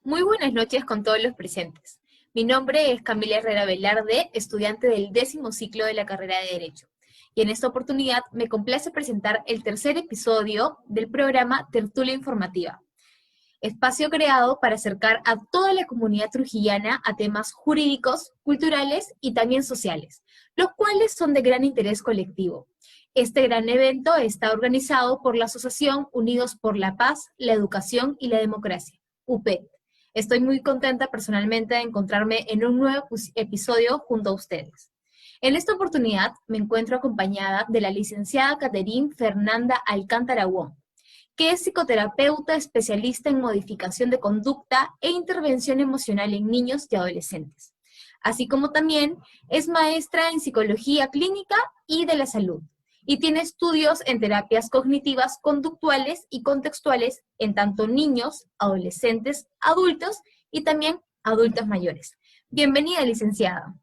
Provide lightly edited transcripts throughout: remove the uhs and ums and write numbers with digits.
Muy buenas noches con todos los presentes. Mi nombre es Camila Herrera Velarde, estudiante del 10º ciclo de la carrera de Derecho. Y en esta oportunidad me complace presentar el tercer episodio del programa Tertulia Informativa, espacio creado para acercar a toda la comunidad trujillana a temas jurídicos, culturales y también sociales, los cuales son de gran interés colectivo. Este gran evento está organizado por la Asociación Unidos por la Paz, la Educación y la Democracia, UPED. Estoy muy contenta personalmente de encontrarme en un nuevo episodio junto a ustedes. En esta oportunidad me encuentro acompañada de la licenciada Caterine Fernanda Alcántara Wong, que es psicoterapeuta especialista en modificación de conducta e intervención emocional en niños y adolescentes, así como también es maestra en psicología clínica y de la salud, y tiene estudios en terapias cognitivas conductuales y contextuales en tanto niños, adolescentes, adultos y también adultos mayores. Bienvenida, licenciada.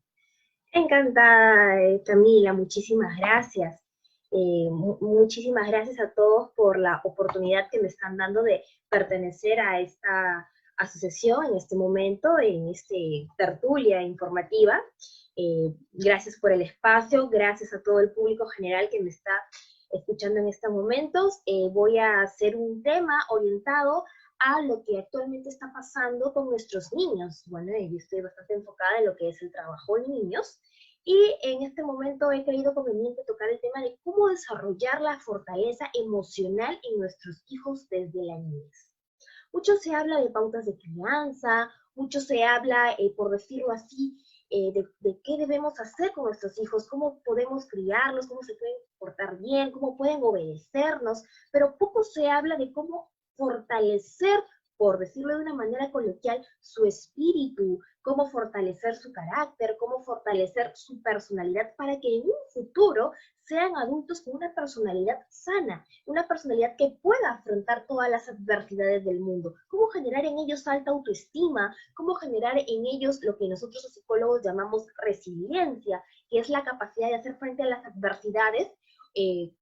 Encantada, Camila, muchísimas gracias. Muchísimas gracias a todos por la oportunidad que me están dando de pertenecer a esta asociación en este momento, en esta tertulia informativa. Gracias por el espacio, gracias a todo el público general que me está escuchando en estos momentos. Voy a hacer un tema orientado a lo que actualmente está pasando con nuestros niños. Bueno, yo estoy bastante enfocada en lo que es el trabajo en niños, y en este momento he creído conveniente tocar el tema de cómo desarrollar la fortaleza emocional en nuestros hijos desde la niñez. Mucho se habla de pautas de crianza, mucho se habla, por decirlo así, de qué debemos hacer con nuestros hijos, cómo podemos criarlos, cómo se pueden portar bien, cómo pueden obedecernos, pero poco se habla de cómo fortalecer, por decirlo de una manera coloquial, su espíritu, cómo fortalecer su carácter, cómo fortalecer su personalidad para que en un futuro sean adultos con una personalidad sana, una personalidad que pueda afrontar todas las adversidades del mundo, cómo generar en ellos alta autoestima, cómo generar en ellos lo que nosotros los psicólogos llamamos resiliencia, que es la capacidad de hacer frente a las adversidades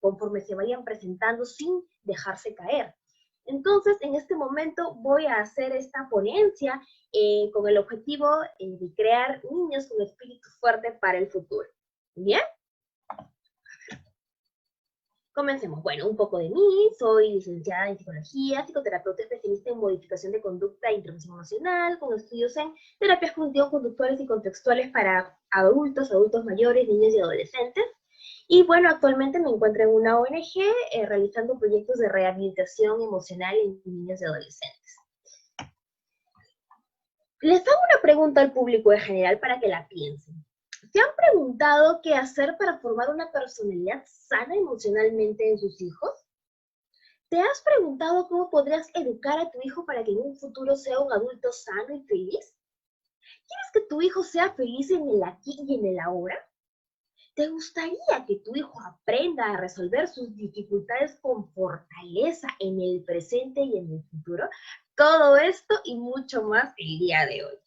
conforme se vayan presentando sin dejarse caer. Entonces, en este momento voy a hacer esta ponencia con el objetivo de crear niños con espíritu fuerte para el futuro. ¿Bien? Comencemos. Bueno, un poco de mí. Soy licenciada en psicología, psicoterapeuta especialista en modificación de conducta e intervención emocional, con estudios en terapias cognitivo-conductuales y contextuales para adultos, adultos mayores, niños y adolescentes. Y bueno, actualmente me encuentro en una ONG realizando proyectos de rehabilitación emocional en niños y adolescentes. Les hago una pregunta al público en general para que la piensen. ¿Se han preguntado qué hacer para formar una personalidad sana emocionalmente en sus hijos? ¿Te has preguntado cómo podrías educar a tu hijo para que en un futuro sea un adulto sano y feliz? ¿Quieres que tu hijo sea feliz en el aquí y en el ahora? ¿Te gustaría que tu hijo aprenda a resolver sus dificultades con fortaleza en el presente y en el futuro? Todo esto y mucho más el día de hoy.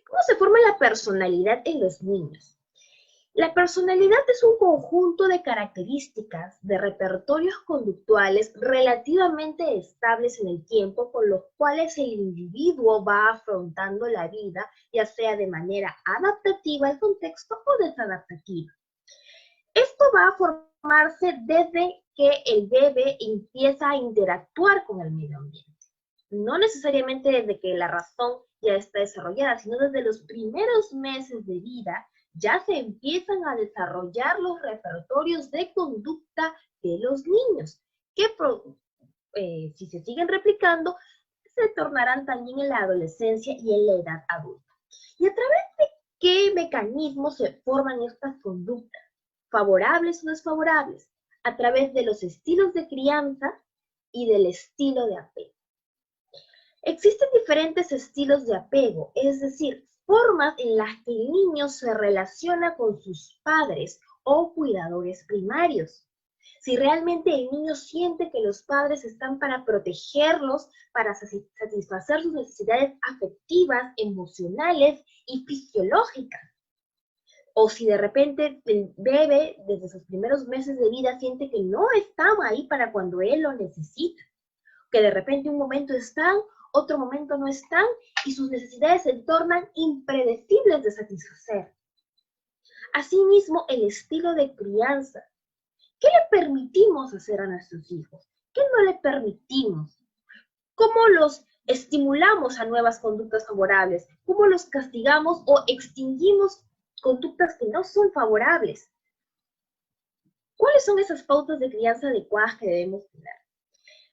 ¿Cómo se forma la personalidad en los niños? La personalidad es un conjunto de características, de repertorios conductuales relativamente estables en el tiempo, con los cuales el individuo va afrontando la vida, ya sea de manera adaptativa al contexto o desadaptativa. Esto va a formarse desde que el bebé empieza a interactuar con el medio ambiente. No necesariamente desde que la razón ya está desarrollada, sino desde los primeros meses de vida ya se empiezan a desarrollar los repertorios de conducta de los niños, que si se siguen replicando, se tornarán también en la adolescencia y en la edad adulta. ¿Y a través de qué mecanismos se forman estas conductas? ¿Favorables o desfavorables? A través de los estilos de crianza y del estilo de apego. Existen diferentes estilos de apego, es decir, formas en las que el niño se relaciona con sus padres o cuidadores primarios. Si realmente el niño siente que los padres están para protegerlos, para satisfacer sus necesidades afectivas, emocionales y fisiológicas. O si de repente el bebé desde sus primeros meses de vida siente que no están ahí para cuando él lo necesita. que de repente un momento están, otro momento no están, y sus necesidades se tornan impredecibles de satisfacer. Asimismo, el estilo de crianza. ¿Qué le permitimos hacer a nuestros hijos? ¿Qué no le permitimos? ¿Cómo los estimulamos a nuevas conductas favorables? ¿Cómo los castigamos o extinguimos conductas que no son favorables? ¿Cuáles son esas pautas de crianza adecuadas que debemos tener?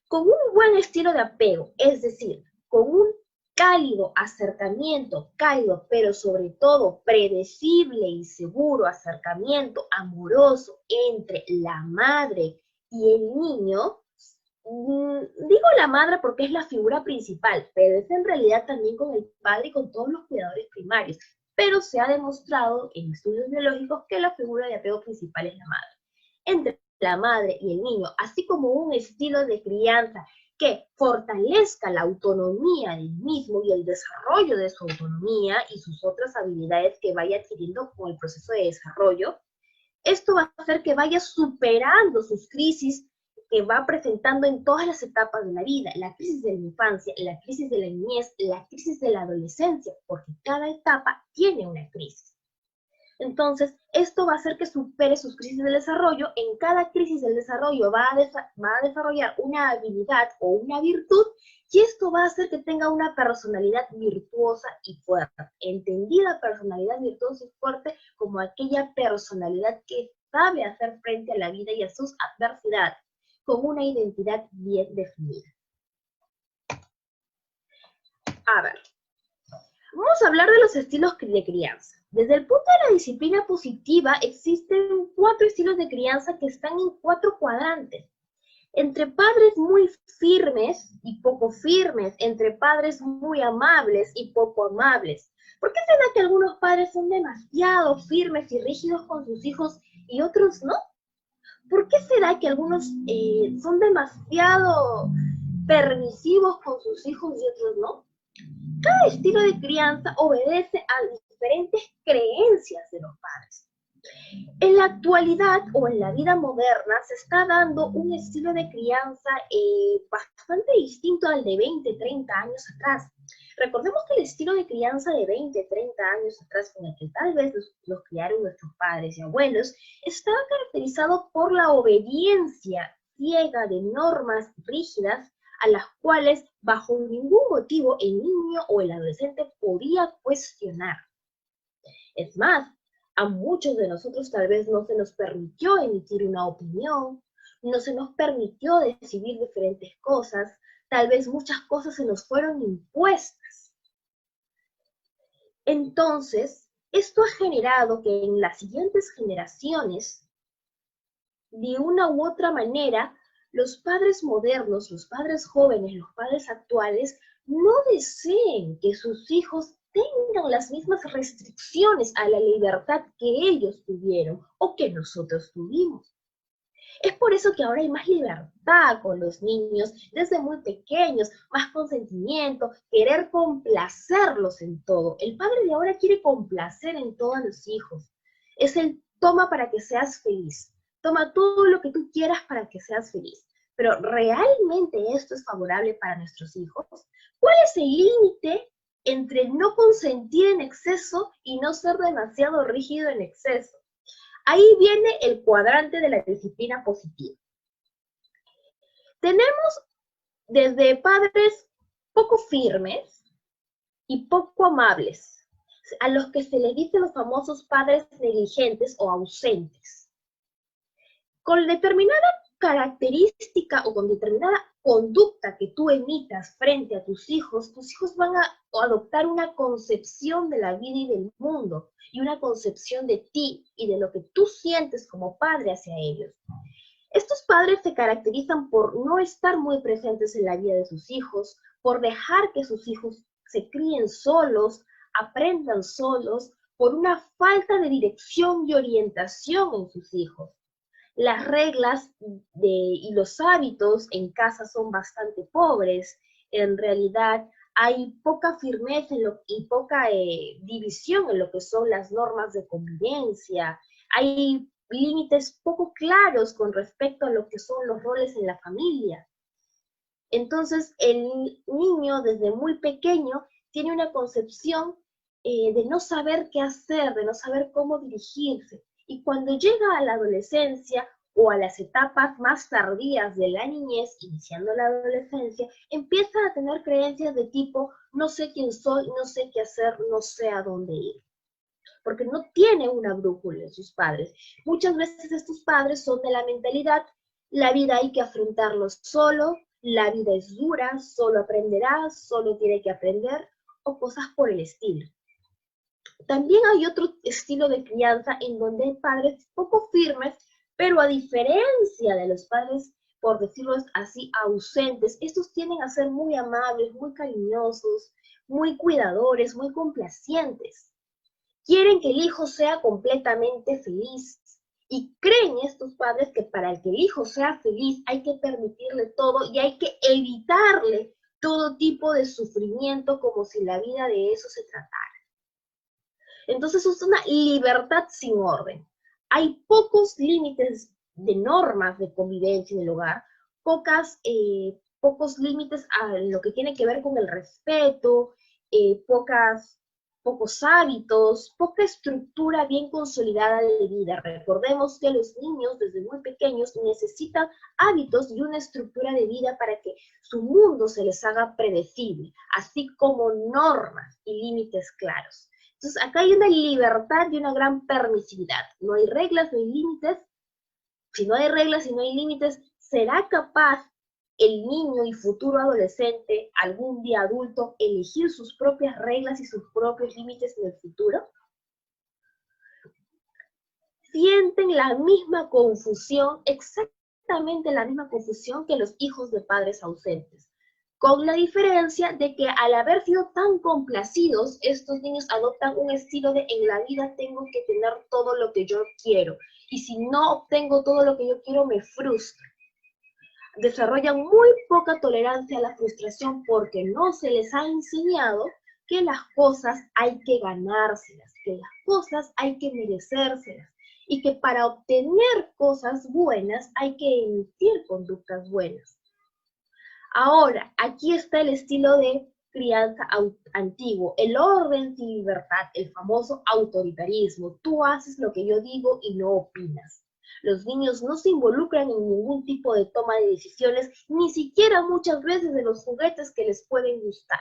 Con un buen estilo de apego, es decir, con un cálido acercamiento, cálido, pero sobre todo predecible y seguro acercamiento amoroso entre la madre y el niño. Digo la madre porque es la figura principal, pero es en realidad también con el padre y con todos los cuidadores primarios. Pero se ha demostrado en estudios biológicos que la figura de apego principal es la madre. Entre la madre y el niño, así como un estilo de crianza que fortalezca la autonomía del mismo y el desarrollo de su autonomía y sus otras habilidades que vaya adquiriendo con el proceso de desarrollo. Esto va a hacer que vaya superando sus crisis que va presentando en todas las etapas de la vida, la crisis de la infancia, la crisis de la niñez, la crisis de la adolescencia, porque cada etapa tiene una crisis. Entonces, esto va a hacer que supere sus crisis del desarrollo. En cada crisis del desarrollo va a desarrollar una habilidad o una virtud, y esto va a hacer que tenga una personalidad virtuosa y fuerte. Entendida personalidad virtuosa y fuerte como aquella personalidad que sabe hacer frente a la vida y a sus adversidades, con una identidad bien definida. A ver, vamos a hablar de los estilos de crianza. Desde el punto de la disciplina positiva, existen 4 estilos de crianza que están en 4 cuadrantes. Entre padres muy firmes y poco firmes, entre padres muy amables y poco amables. ¿Por qué será que algunos padres son demasiado firmes y rígidos con sus hijos y otros no? ¿Por qué será que algunos son demasiado permisivos con sus hijos y otros no? Cada estilo de crianza obedece a diferentes creencias de los padres. En la actualidad o en la vida moderna se está dando un estilo de crianza bastante distinto al de 20, 30 años atrás. Recordemos que el estilo de crianza de 20, 30 años atrás, con el que tal vez los criaron nuestros padres y abuelos, estaba caracterizado por la obediencia ciega de normas rígidas a las cuales bajo ningún motivo el niño o el adolescente podía cuestionar. Es más, a muchos de nosotros tal vez no se nos permitió emitir una opinión, no se nos permitió decidir diferentes cosas, tal vez muchas cosas se nos fueron impuestas. Entonces, esto ha generado que en las siguientes generaciones, de una u otra manera, los padres modernos, los padres jóvenes, los padres actuales, no deseen que sus hijos tengan las mismas restricciones a la libertad que ellos tuvieron o que nosotros tuvimos. Es por eso que ahora hay más libertad con los niños desde muy pequeños, más consentimiento, querer complacerlos en todo. El padre de ahora quiere complacer en todo a los hijos. Es el toma para que seas feliz. Toma todo lo que tú quieras para que seas feliz. Pero ¿realmente esto es favorable para nuestros hijos? ¿Cuál es el límite entre no consentir en exceso y no ser demasiado rígido en exceso? Ahí viene el cuadrante de la disciplina positiva. Tenemos desde padres poco firmes y poco amables, a los que se les dice los famosos padres negligentes o ausentes. Con determinada característica o con determinada conducta que tú emitas frente a tus hijos van a adoptar una concepción de la vida y del mundo, y una concepción de ti y de lo que tú sientes como padre hacia ellos. Estos padres se caracterizan por no estar muy presentes en la vida de sus hijos, por dejar que sus hijos se críen solos, aprendan solos, por una falta de dirección y orientación en sus hijos. Las reglas y los hábitos en casa son bastante pobres. En realidad hay poca firmeza y poca división en lo que son las normas de convivencia. Hay límites poco claros con respecto a lo que son los roles en la familia. Entonces, el niño desde muy pequeño tiene una concepción de no saber qué hacer, de no saber cómo dirigirse. Y cuando llega a la adolescencia o a las etapas más tardías de la niñez, iniciando la adolescencia, empieza a tener creencias de tipo, no sé quién soy, no sé qué hacer, no sé a dónde ir. Porque no tiene una brújula en sus padres. Muchas veces estos padres son de la mentalidad, la vida hay que afrontarlo solo, la vida es dura, solo aprenderás, solo tiene que aprender, o cosas por el estilo. También hay otro estilo de crianza en donde hay padres poco firmes, pero a diferencia de los padres, por decirlo así, ausentes, estos tienden a ser muy amables, muy cariñosos, muy cuidadores, muy complacientes. Quieren que el hijo sea completamente feliz. Y creen estos padres que para que el hijo sea feliz hay que permitirle todo y hay que evitarle todo tipo de sufrimiento como si la vida de eso se tratara. Entonces es una libertad sin orden. Hay pocos límites de normas de convivencia en el hogar, pocos límites a lo que tiene que ver con el respeto, pocos hábitos, poca estructura bien consolidada de vida. Recordemos que los niños desde muy pequeños necesitan hábitos y una estructura de vida para que su mundo se les haga predecible, así como normas y límites claros. Entonces, acá hay una libertad y una gran permisividad. No hay reglas, no hay límites. Si no hay reglas y no hay límites, ¿será capaz el niño y futuro adolescente, algún día adulto, elegir sus propias reglas y sus propios límites en el futuro? Sienten la misma confusión, exactamente la misma confusión que los hijos de padres ausentes, con la diferencia de que al haber sido tan complacidos, estos niños adoptan un estilo de en la vida tengo que tener todo lo que yo quiero, y si no obtengo todo lo que yo quiero me frustro. Desarrollan muy poca tolerancia a la frustración porque no se les ha enseñado que las cosas hay que ganárselas, que las cosas hay que merecérselas, y que para obtener cosas buenas hay que emitir conductas buenas. Ahora, aquí está el estilo de crianza antiguo, el orden sin libertad, el famoso autoritarismo. Tú haces lo que yo digo y no opinas. Los niños no se involucran en ningún tipo de toma de decisiones, ni siquiera muchas veces de los juguetes que les pueden gustar.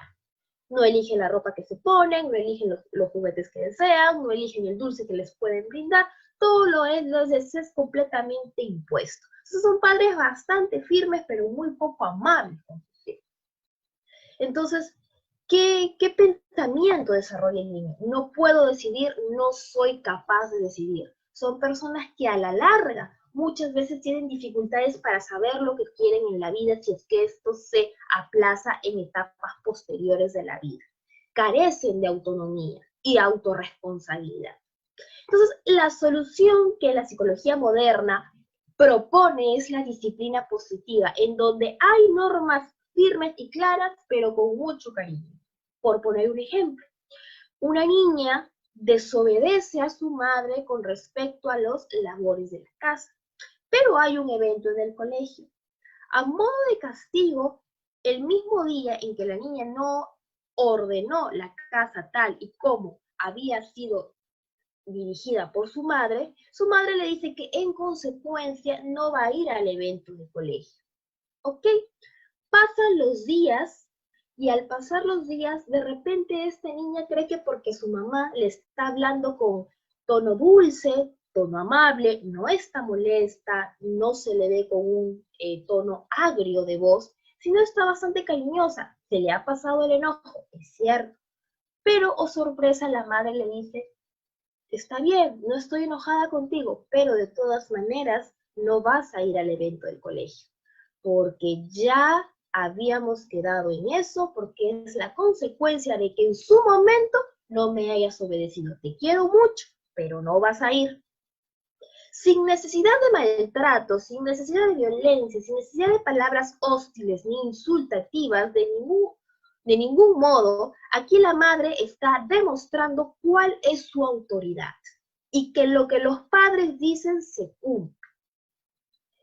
No eligen la ropa que se ponen, no eligen los juguetes que desean, no eligen el dulce que les pueden brindar, todo les es completamente impuesto. Entonces son padres bastante firmes, pero muy poco amables con sus hijos. Entonces, ¿qué pensamiento desarrolla el niño? No puedo decidir, no soy capaz de decidir. Son personas que a la larga muchas veces tienen dificultades para saber lo que quieren en la vida si es que esto se aplaza en etapas posteriores de la vida. Carecen de autonomía y autorresponsabilidad. Entonces, la solución que la psicología moderna propone es la disciplina positiva, en donde hay normas firmes y claras, pero con mucho cariño. Por poner un ejemplo, una niña desobedece a su madre con respecto a los labores de la casa, pero hay un evento en el colegio. A modo de castigo, el mismo día en que la niña no ordenó la casa tal y como había sido dirigida por su madre le dice que en consecuencia no va a ir al evento de colegio. ¿Ok? Pasan los días y al pasar los días, de repente esta niña cree que porque su mamá le está hablando con tono dulce, tono amable, no está molesta, no se le ve con un tono agrio de voz, sino está bastante cariñosa. Se le ha pasado el enojo, es cierto. Pero, oh sorpresa, la madre le dice, está bien, no estoy enojada contigo, pero de todas maneras no vas a ir al evento del colegio, porque ya habíamos quedado en eso, porque es la consecuencia de que en su momento no me hayas obedecido. Te quiero mucho, pero no vas a ir. Sin necesidad de maltrato, sin necesidad de violencia, sin necesidad de palabras hostiles ni insultativas de ningún modo, aquí la madre está demostrando cuál es su autoridad y que lo que los padres dicen se cumple.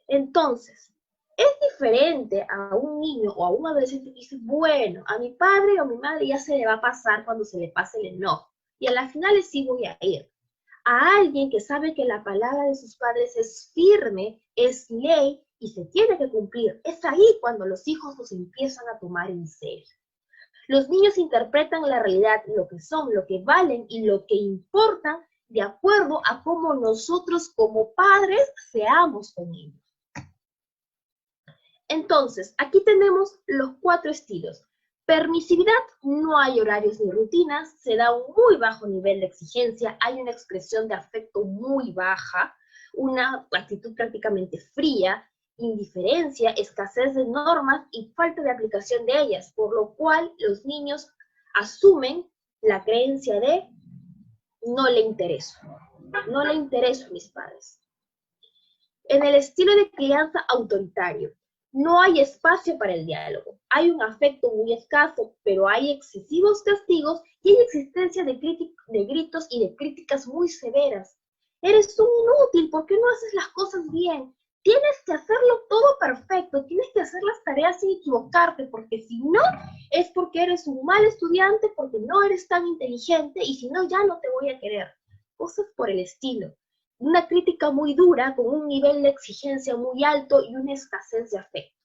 Entonces, Es diferente a un niño o a un adolescente que dice, bueno, a mi padre o a mi madre ya se le va a pasar cuando se le pase el enojo, y a la final sí voy a ir. A alguien que sabe que la palabra de sus padres es firme, es ley y se tiene que cumplir. Es ahí cuando los hijos los empiezan a tomar en serio. Los niños interpretan la realidad, lo que son, lo que valen y lo que importan de acuerdo a cómo nosotros como padres seamos con ellos. Entonces, aquí tenemos los 4 estilos. Permisividad, no hay horarios ni rutinas, se da un muy bajo nivel de exigencia, hay una expresión de afecto muy baja, una actitud prácticamente fría, indiferencia, escasez de normas y falta de aplicación de ellas, por lo cual los niños asumen la creencia de no le intereso a mis padres. En el estilo de crianza autoritario, no hay espacio para el diálogo. Hay un afecto muy escaso, pero hay excesivos castigos y hay existencia de gritos y de críticas muy severas. Eres un inútil, ¿por qué no haces las cosas bien? Tienes que hacerlo todo perfecto, tienes que hacer las tareas sin equivocarte, porque si no, es porque eres un mal estudiante, porque no eres tan inteligente, y si no, ya no te voy a querer. Cosas por el estilo. Una crítica muy dura, con un nivel de exigencia muy alto y una escasez de afecto.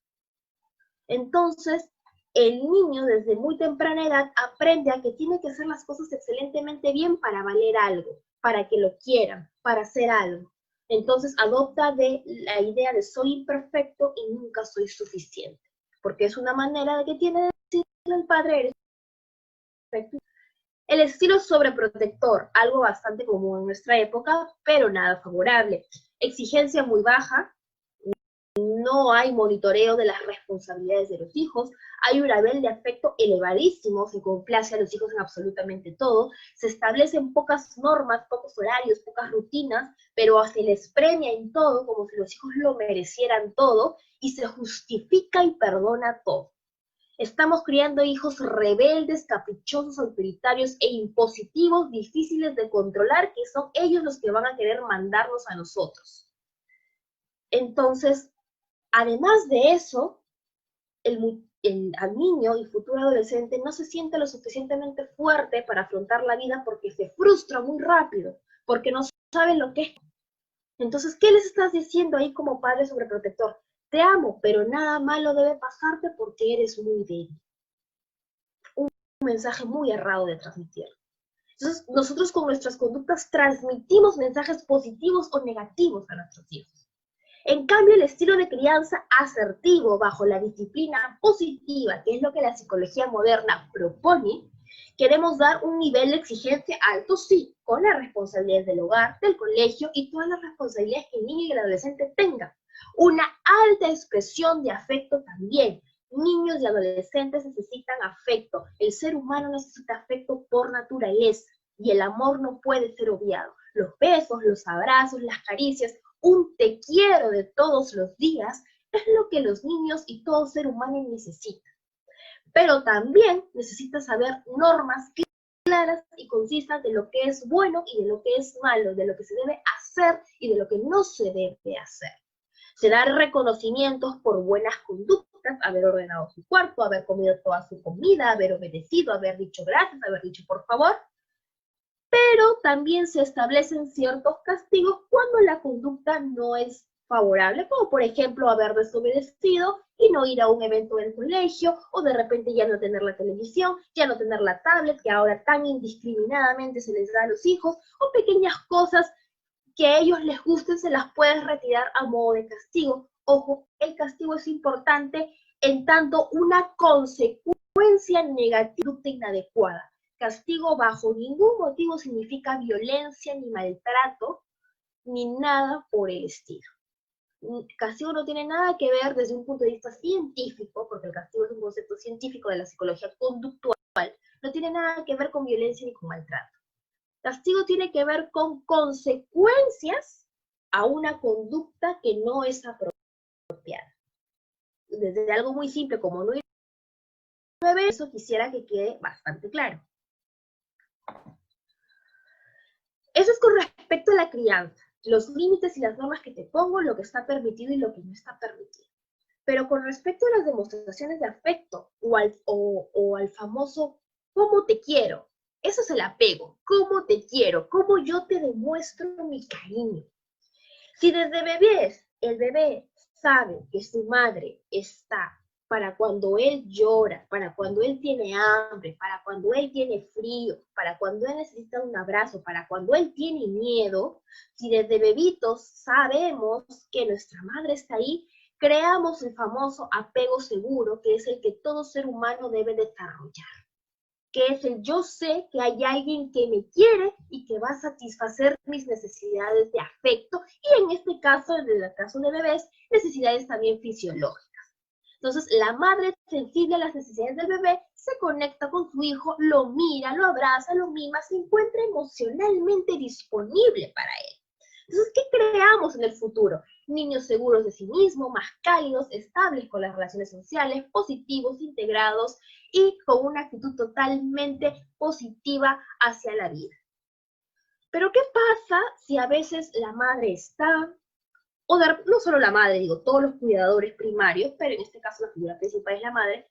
Entonces, el niño desde muy temprana edad aprende a que tiene que hacer las cosas excelentemente bien para valer algo, para que lo quieran, para hacer algo. Entonces adopta la idea de soy imperfecto y nunca soy suficiente, porque es una manera de que tiene de decirle al padre, eres perfecto. El estilo sobreprotector, algo bastante común en nuestra época, pero nada favorable. Exigencia muy baja, no hay monitoreo de las responsabilidades de los hijos, hay un nivel de afecto elevadísimo, se complace a los hijos en absolutamente todo, se establecen pocas normas, pocos horarios, pocas rutinas, pero se les premia en todo como si los hijos lo merecieran todo y se justifica y perdona todo. Estamos criando hijos rebeldes, caprichosos, autoritarios e impositivos, difíciles de controlar, que son ellos los que van a querer mandarnos a nosotros. Entonces, además de eso, al niño y futuro adolescente no se siente lo suficientemente fuerte para afrontar la vida porque se frustra muy rápido, porque no sabe lo que es. Entonces, ¿qué les estás diciendo ahí como padre sobreprotector? Te amo, pero nada malo debe pasarte porque eres muy débil. Un mensaje muy errado de transmitir. Entonces, nosotros con nuestras conductas transmitimos mensajes positivos o negativos a nuestros hijos. En cambio, el estilo de crianza asertivo bajo la disciplina positiva, que es lo que la psicología moderna propone, queremos dar un nivel de exigencia alto, sí, con las responsabilidades del hogar, del colegio y todas las responsabilidades que el niño y el adolescente tengan. Una alta expresión de afecto también. Niños y adolescentes necesitan afecto. El ser humano necesita afecto por naturaleza y el amor no puede ser obviado. Los besos, los abrazos, las caricias, un te quiero de todos los días es lo que los niños y todo ser humano necesitan. Pero también necesita saber normas claras y concisas de lo que es bueno y de lo que es malo, de lo que se debe hacer y de lo que no se debe hacer. Se da reconocimientos por buenas conductas, haber ordenado su cuarto, haber comido toda su comida, haber obedecido, haber dicho gracias, haber dicho por favor, pero también se establecen ciertos castigos cuando la conducta no es favorable, como por ejemplo haber desobedecido y no ir a un evento del colegio, o de repente ya no tener la televisión, ya no tener la tablet, que ahora tan indiscriminadamente se les da a los hijos, o pequeñas cosas que a ellos les gusten se las puedes retirar a modo de castigo. Ojo, el castigo es importante en tanto una consecuencia negativa inadecuada. Castigo bajo ningún motivo significa violencia, ni maltrato, ni nada por el estilo. Castigo no tiene nada que ver desde un punto de vista científico, porque el castigo es un concepto científico de la psicología conductual, no tiene nada que ver con violencia ni con maltrato. Castigo tiene que ver con consecuencias a una conducta que no es apropiada. Desde algo muy simple como no ir a beber, eso quisiera que quede bastante claro. Eso es con respecto a la crianza, los límites y las normas que te pongo, lo que está permitido y lo que no está permitido. Pero con respecto a las demostraciones de afecto o al famoso ¿cómo te quiero? Eso es el apego. ¿Cómo te quiero? ¿Cómo yo te demuestro mi cariño? Si desde bebés el bebé sabe que su madre está para cuando él llora, para cuando él tiene hambre, para cuando él tiene frío, para cuando él necesita un abrazo, para cuando él tiene miedo, si desde bebitos sabemos que nuestra madre está ahí, creamos el famoso apego seguro, que es el que todo ser humano debe desarrollar, que es el yo sé que hay alguien que me quiere y que va a satisfacer mis necesidades de afecto, y en este caso, en el caso de bebés, necesidades también fisiológicas. Entonces, la madre sensible a las necesidades del bebé se conecta con su hijo, lo mira, lo abraza, lo mima, se encuentra emocionalmente disponible para él. Entonces, ¿qué creamos en el futuro? Niños seguros de sí mismos, más cálidos, estables con las relaciones sociales, positivos, integrados y con una actitud totalmente positiva hacia la vida. Pero ¿qué pasa si a veces la madre está, no solo la madre, digo, todos los cuidadores primarios, pero en este caso la figura principal es la madre,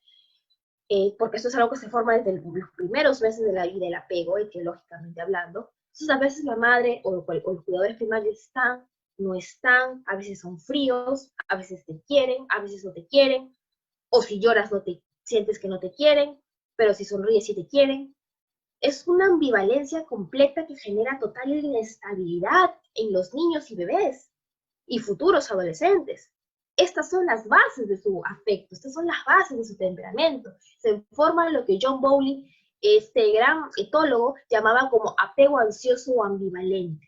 porque esto es algo que se forma desde los primeros meses de la vida, el apego, etiológicamente hablando. Entonces a veces la madre o los cuidadores primarios están, no están, a veces son fríos, a veces te quieren, a veces no te quieren, o si lloras no te sientes que no te quieren, pero si sonríes sí te quieren. Es una ambivalencia completa que genera total inestabilidad en los niños y bebés y futuros adolescentes. Estas son las bases de su afecto, estas son las bases de su temperamento. Se forma lo que John Bowlby, este gran etólogo, llamaba como apego ansioso o ambivalente.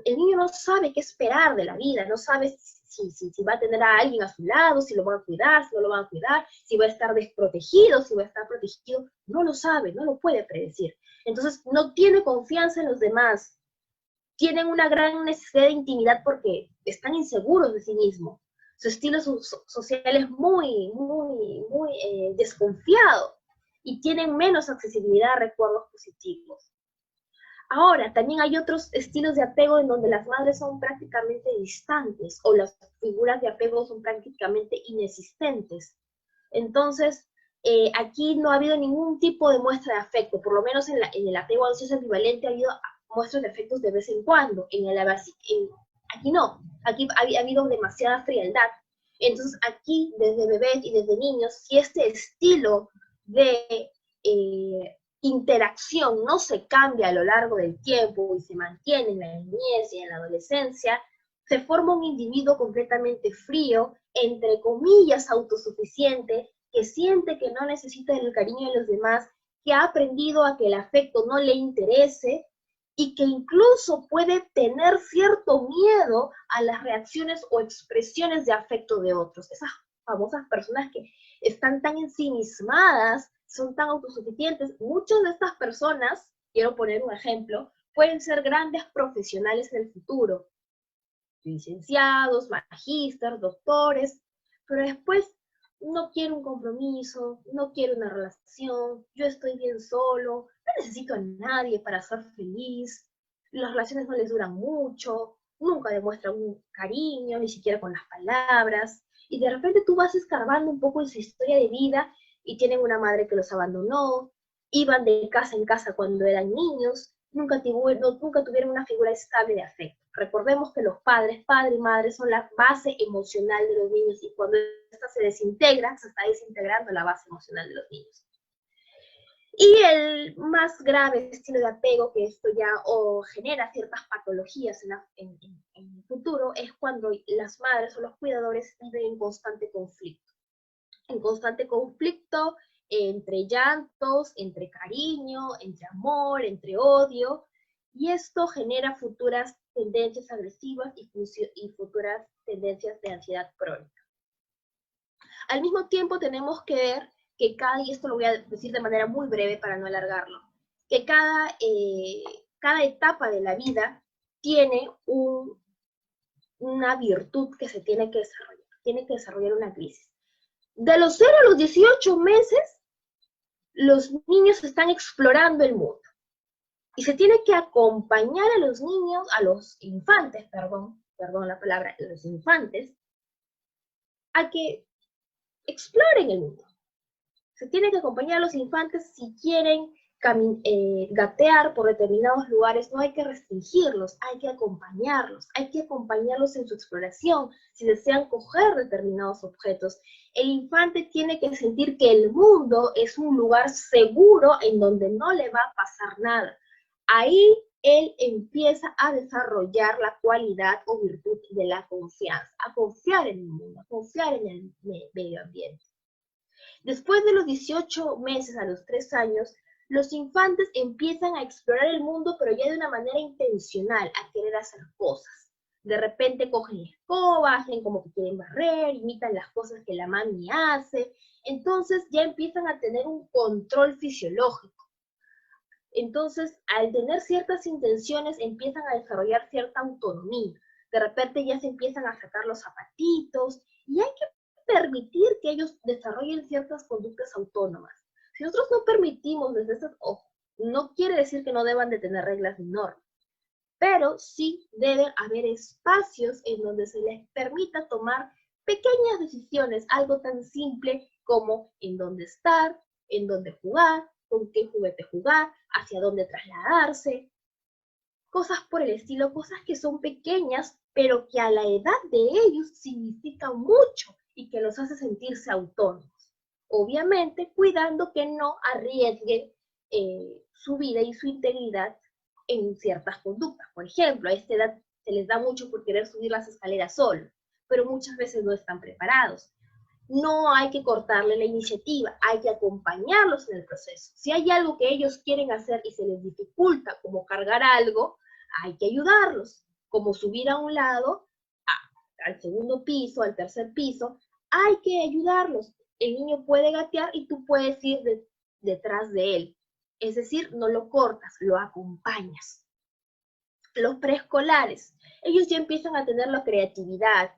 El niño no sabe qué esperar de la vida, no sabe si va a tener a alguien a su lado, si lo van a cuidar, si no lo van a cuidar, si va a estar desprotegido, si va a estar protegido, no lo sabe, no lo puede predecir. Entonces no tiene confianza en los demás, tienen una gran necesidad de intimidad porque están inseguros de sí mismos. Su estilo social es muy desconfiado y tienen menos accesibilidad a recuerdos positivos. Ahora, también hay otros estilos de apego en donde las madres son prácticamente distantes o las figuras de apego son prácticamente inexistentes. Entonces, aquí no ha habido ningún tipo de muestra de afecto, por lo menos en el apego ansioso ambivalente ha habido muestras de afectos de vez en cuando. Aquí no, aquí ha habido demasiada frialdad. Entonces, aquí, desde bebés y desde niños, si este estilo de interacción no se cambia a lo largo del tiempo y se mantiene en la niñez y en la adolescencia, se forma un individuo completamente frío, entre comillas autosuficiente, que siente que no necesita el cariño de los demás, que ha aprendido a que el afecto no le interese y que incluso puede tener cierto miedo a las reacciones o expresiones de afecto de otros. Esas famosas personas que están tan ensimismadas, son tan autosuficientes. Muchas de estas personas, quiero poner un ejemplo, pueden ser grandes profesionales en el futuro, licenciados, magísteres, doctores, pero después no quiero un compromiso, no quiero una relación, yo estoy bien solo, no necesito a nadie para ser feliz, las relaciones no les duran mucho, nunca demuestran un cariño, ni siquiera con las palabras, y de repente tú vas escarbando un poco en su historia de vida y tienen una madre que los abandonó, iban de casa en casa cuando eran niños, nunca tuvieron una figura estable de afecto. Recordemos que los padre y madre, son la base emocional de los niños y cuando esta se desintegra, se está desintegrando la base emocional de los niños. Y el más grave estilo de apego, que esto ya genera ciertas patologías en el futuro, es cuando las madres o los cuidadores viven en constante conflicto. En constante conflicto entre llantos, entre cariño, entre amor, entre odio, y esto genera futuras tendencias agresivas y futuras tendencias de ansiedad crónica. Al mismo tiempo tenemos que ver que y esto lo voy a decir de manera muy breve para no alargarlo, que cada etapa de la vida tiene una virtud que se tiene que desarrollar una crisis. De los 0 a los 18 meses, los niños están explorando el mundo. Y se tiene que acompañar a los niños, a los infantes, perdón la palabra, los infantes, a que exploren el mundo. Se tiene que acompañar a los infantes si quieren gatear por determinados lugares, no hay que restringirlos, hay que acompañarlos en su exploración, si desean coger determinados objetos. El infante tiene que sentir que el mundo es un lugar seguro en donde no le va a pasar nada. Ahí él empieza a desarrollar la cualidad o virtud de la confianza, a confiar en el mundo, a confiar en el medio ambiente. Después de los 18 meses a los 3 años, los infantes empiezan a explorar el mundo, pero ya de una manera intencional, a querer hacer cosas. De repente cogen la escoba, hacen como que quieren barrer, imitan las cosas que la mami hace. Entonces ya empiezan a tener un control fisiológico. Entonces, al tener ciertas intenciones, empiezan a desarrollar cierta autonomía. De repente ya se empiezan a sacar los zapatitos y hay que permitir que ellos desarrollen ciertas conductas autónomas. Si nosotros no permitimos desde esas, no quiere decir que no deban de tener reglas ni normas, pero sí deben haber espacios en donde se les permita tomar pequeñas decisiones, algo tan simple como en dónde estar, en dónde jugar, con qué juguete jugar, hacia dónde trasladarse, cosas por el estilo, cosas que son pequeñas, pero que a la edad de ellos significan mucho y que los hace sentirse autónomos. Obviamente, cuidando que no arriesguen su vida y su integridad en ciertas conductas. Por ejemplo, a esta edad se les da mucho por querer subir las escaleras solo, pero muchas veces no están preparados. No hay que cortarle la iniciativa, hay que acompañarlos en el proceso. Si hay algo que ellos quieren hacer y se les dificulta, como cargar algo, hay que ayudarlos, como subir a un lado, al segundo piso, al tercer piso, hay que ayudarlos. El niño puede gatear y tú puedes ir detrás de él. Es decir, no lo cortas, lo acompañas. Los preescolares, ellos ya empiezan a tener la creatividad,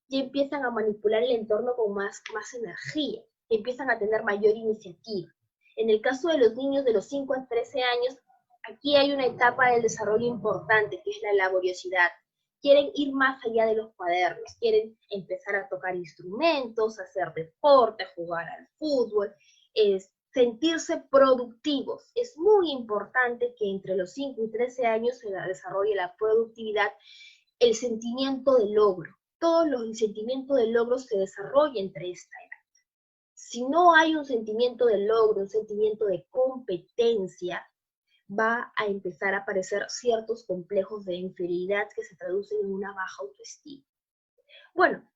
ya empiezan a manipular el entorno con más energía, empiezan a tener mayor iniciativa. En el caso de los niños de los 5 a 13 años, aquí hay una etapa del desarrollo importante, que es la laboriosidad. Quieren ir más allá de los cuadernos, quieren empezar a tocar instrumentos, hacer deporte, jugar al fútbol, sentirse productivos. Es muy importante que entre los 5 y 13 años se desarrolle la productividad, el sentimiento de logro. Todos los sentimientos de logro se desarrollan entre esta edad. Si no hay un sentimiento de logro, un sentimiento de competencia, va a empezar a aparecer ciertos complejos de inferioridad que se traducen en una baja autoestima. Bueno,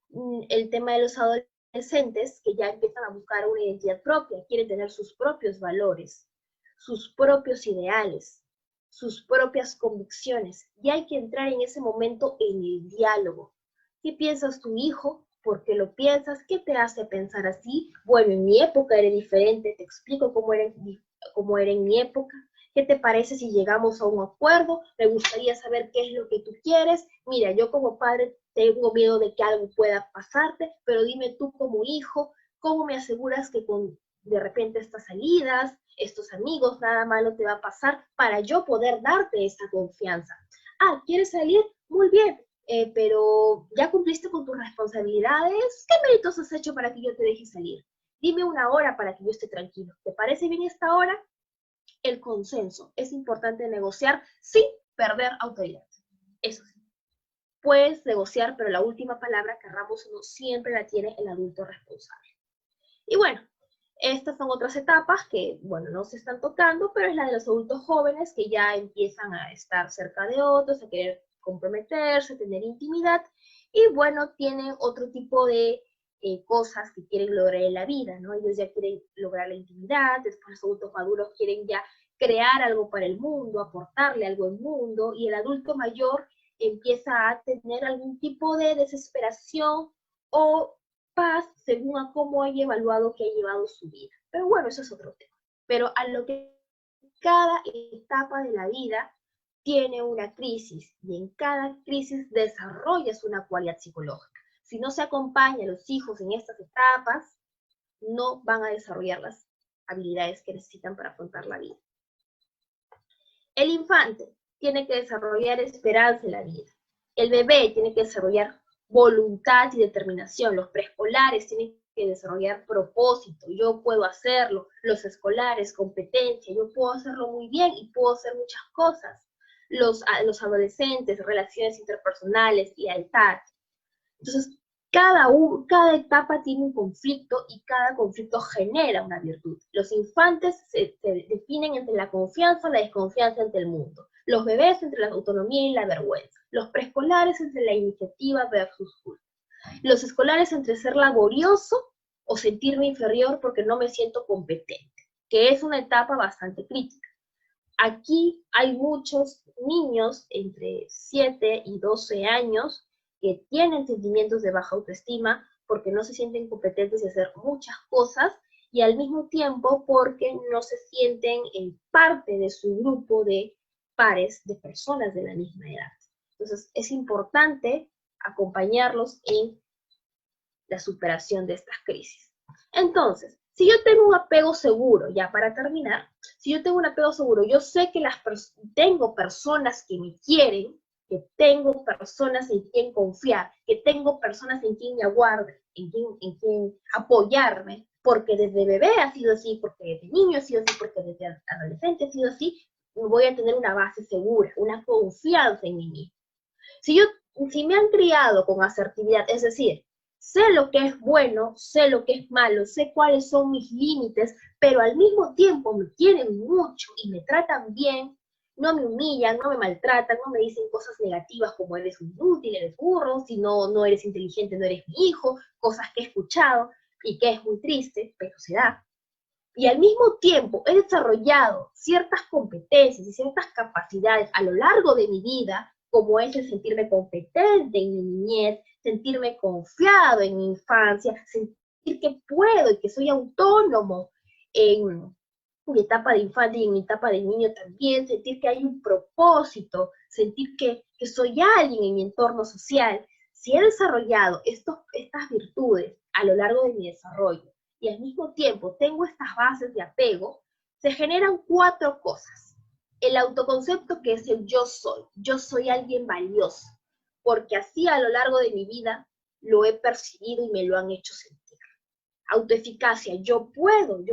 el tema de los adolescentes que ya empiezan a buscar una identidad propia, quieren tener sus propios valores, sus propios ideales, sus propias convicciones, y hay que entrar en ese momento en el diálogo. ¿Qué piensas tu hijo? ¿Por qué lo piensas? ¿Qué te hace pensar así? Bueno, en mi época era diferente, te explico cómo era en mi época. ¿Qué te parece si llegamos a un acuerdo? Me gustaría saber qué es lo que tú quieres. Mira, yo como padre tengo miedo de que algo pueda pasarte, pero dime tú como hijo, ¿cómo me aseguras que con de repente estas salidas, estos amigos, nada malo te va a pasar para yo poder darte esa confianza? Ah, ¿quieres salir? Muy bien, pero ¿ya cumpliste con tus responsabilidades? ¿Qué méritos has hecho para que yo te deje salir? Dime una hora para que yo esté tranquilo. ¿Te parece bien esta hora? El consenso. Es importante negociar sin perder autoridad. Eso sí. Puedes negociar, pero la última palabra, querramos o no, siempre la tiene el adulto responsable. Y bueno, estas son otras etapas que, bueno, no se están tocando, pero es la de los adultos jóvenes que ya empiezan a estar cerca de otros, a querer comprometerse, tener intimidad, y bueno, tienen otro tipo de cosas que quieren lograr en la vida, ¿no? Ellos ya quieren lograr la intimidad, después los adultos maduros quieren ya crear algo para el mundo, aportarle algo al mundo, y el adulto mayor empieza a tener algún tipo de desesperación o paz según a cómo haya evaluado que ha llevado su vida. Pero bueno, eso es otro tema. Pero a lo que cada etapa de la vida tiene una crisis, y en cada crisis desarrollas una cualidad psicológica. Si no se acompaña a los hijos en estas etapas, no van a desarrollar las habilidades que necesitan para afrontar la vida. El infante tiene que desarrollar esperanza en la vida. El bebé tiene que desarrollar voluntad y determinación. Los preescolares tienen que desarrollar propósito, yo puedo hacerlo, los escolares, competencia, yo puedo hacerlo muy bien y puedo hacer muchas cosas. Los adolescentes, relaciones interpersonales, lealtad. Entonces, cada etapa tiene un conflicto y cada conflicto genera una virtud. Los infantes se definen entre la confianza y la desconfianza ante el mundo. Los bebés entre la autonomía y la vergüenza. Los preescolares entre la iniciativa versus culpa. Los escolares entre ser laborioso o sentirme inferior porque no me siento competente, que es una etapa bastante crítica. Aquí hay muchos niños entre 7 y 12 años que tienen sentimientos de baja autoestima porque no se sienten competentes de hacer muchas cosas y al mismo tiempo porque no se sienten en parte de su grupo de pares de personas de la misma edad. Entonces es importante acompañarlos en la superación de estas crisis. Entonces, si yo tengo un apego seguro, ya para terminar, si yo tengo un apego seguro, yo sé que tengo personas que me quieren, que tengo personas en quien confiar, que tengo personas en quien me aguarden, en quien apoyarme, porque desde bebé ha sido así, porque desde niño ha sido así, porque desde adolescente ha sido así, voy a tener una base segura, una confianza en mí mismo. Si me han criado con asertividad, es decir, sé lo que es bueno, sé lo que es malo, sé cuáles son mis límites, pero al mismo tiempo me quieren mucho y me tratan bien, no me humillan, no me maltratan, no me dicen cosas negativas como eres un inútil, eres burro, si no eres inteligente, no eres mi hijo, cosas que he escuchado y que es muy triste, pero se da. Y al mismo tiempo he desarrollado ciertas competencias y ciertas capacidades a lo largo de mi vida, como es el sentirme competente en mi niñez, sentirme confiado en mi infancia, sentir que puedo y que soy autónomo en mi etapa de infancia y en mi etapa de niño también, sentir que hay un propósito, sentir que soy alguien en mi entorno social. Si he desarrollado estas virtudes a lo largo de mi desarrollo, y al mismo tiempo tengo estas bases de apego, se generan 4 cosas. El autoconcepto, que es el yo soy alguien valioso, porque así a lo largo de mi vida lo he percibido y me lo han hecho sentir. Autoeficacia, yo puedo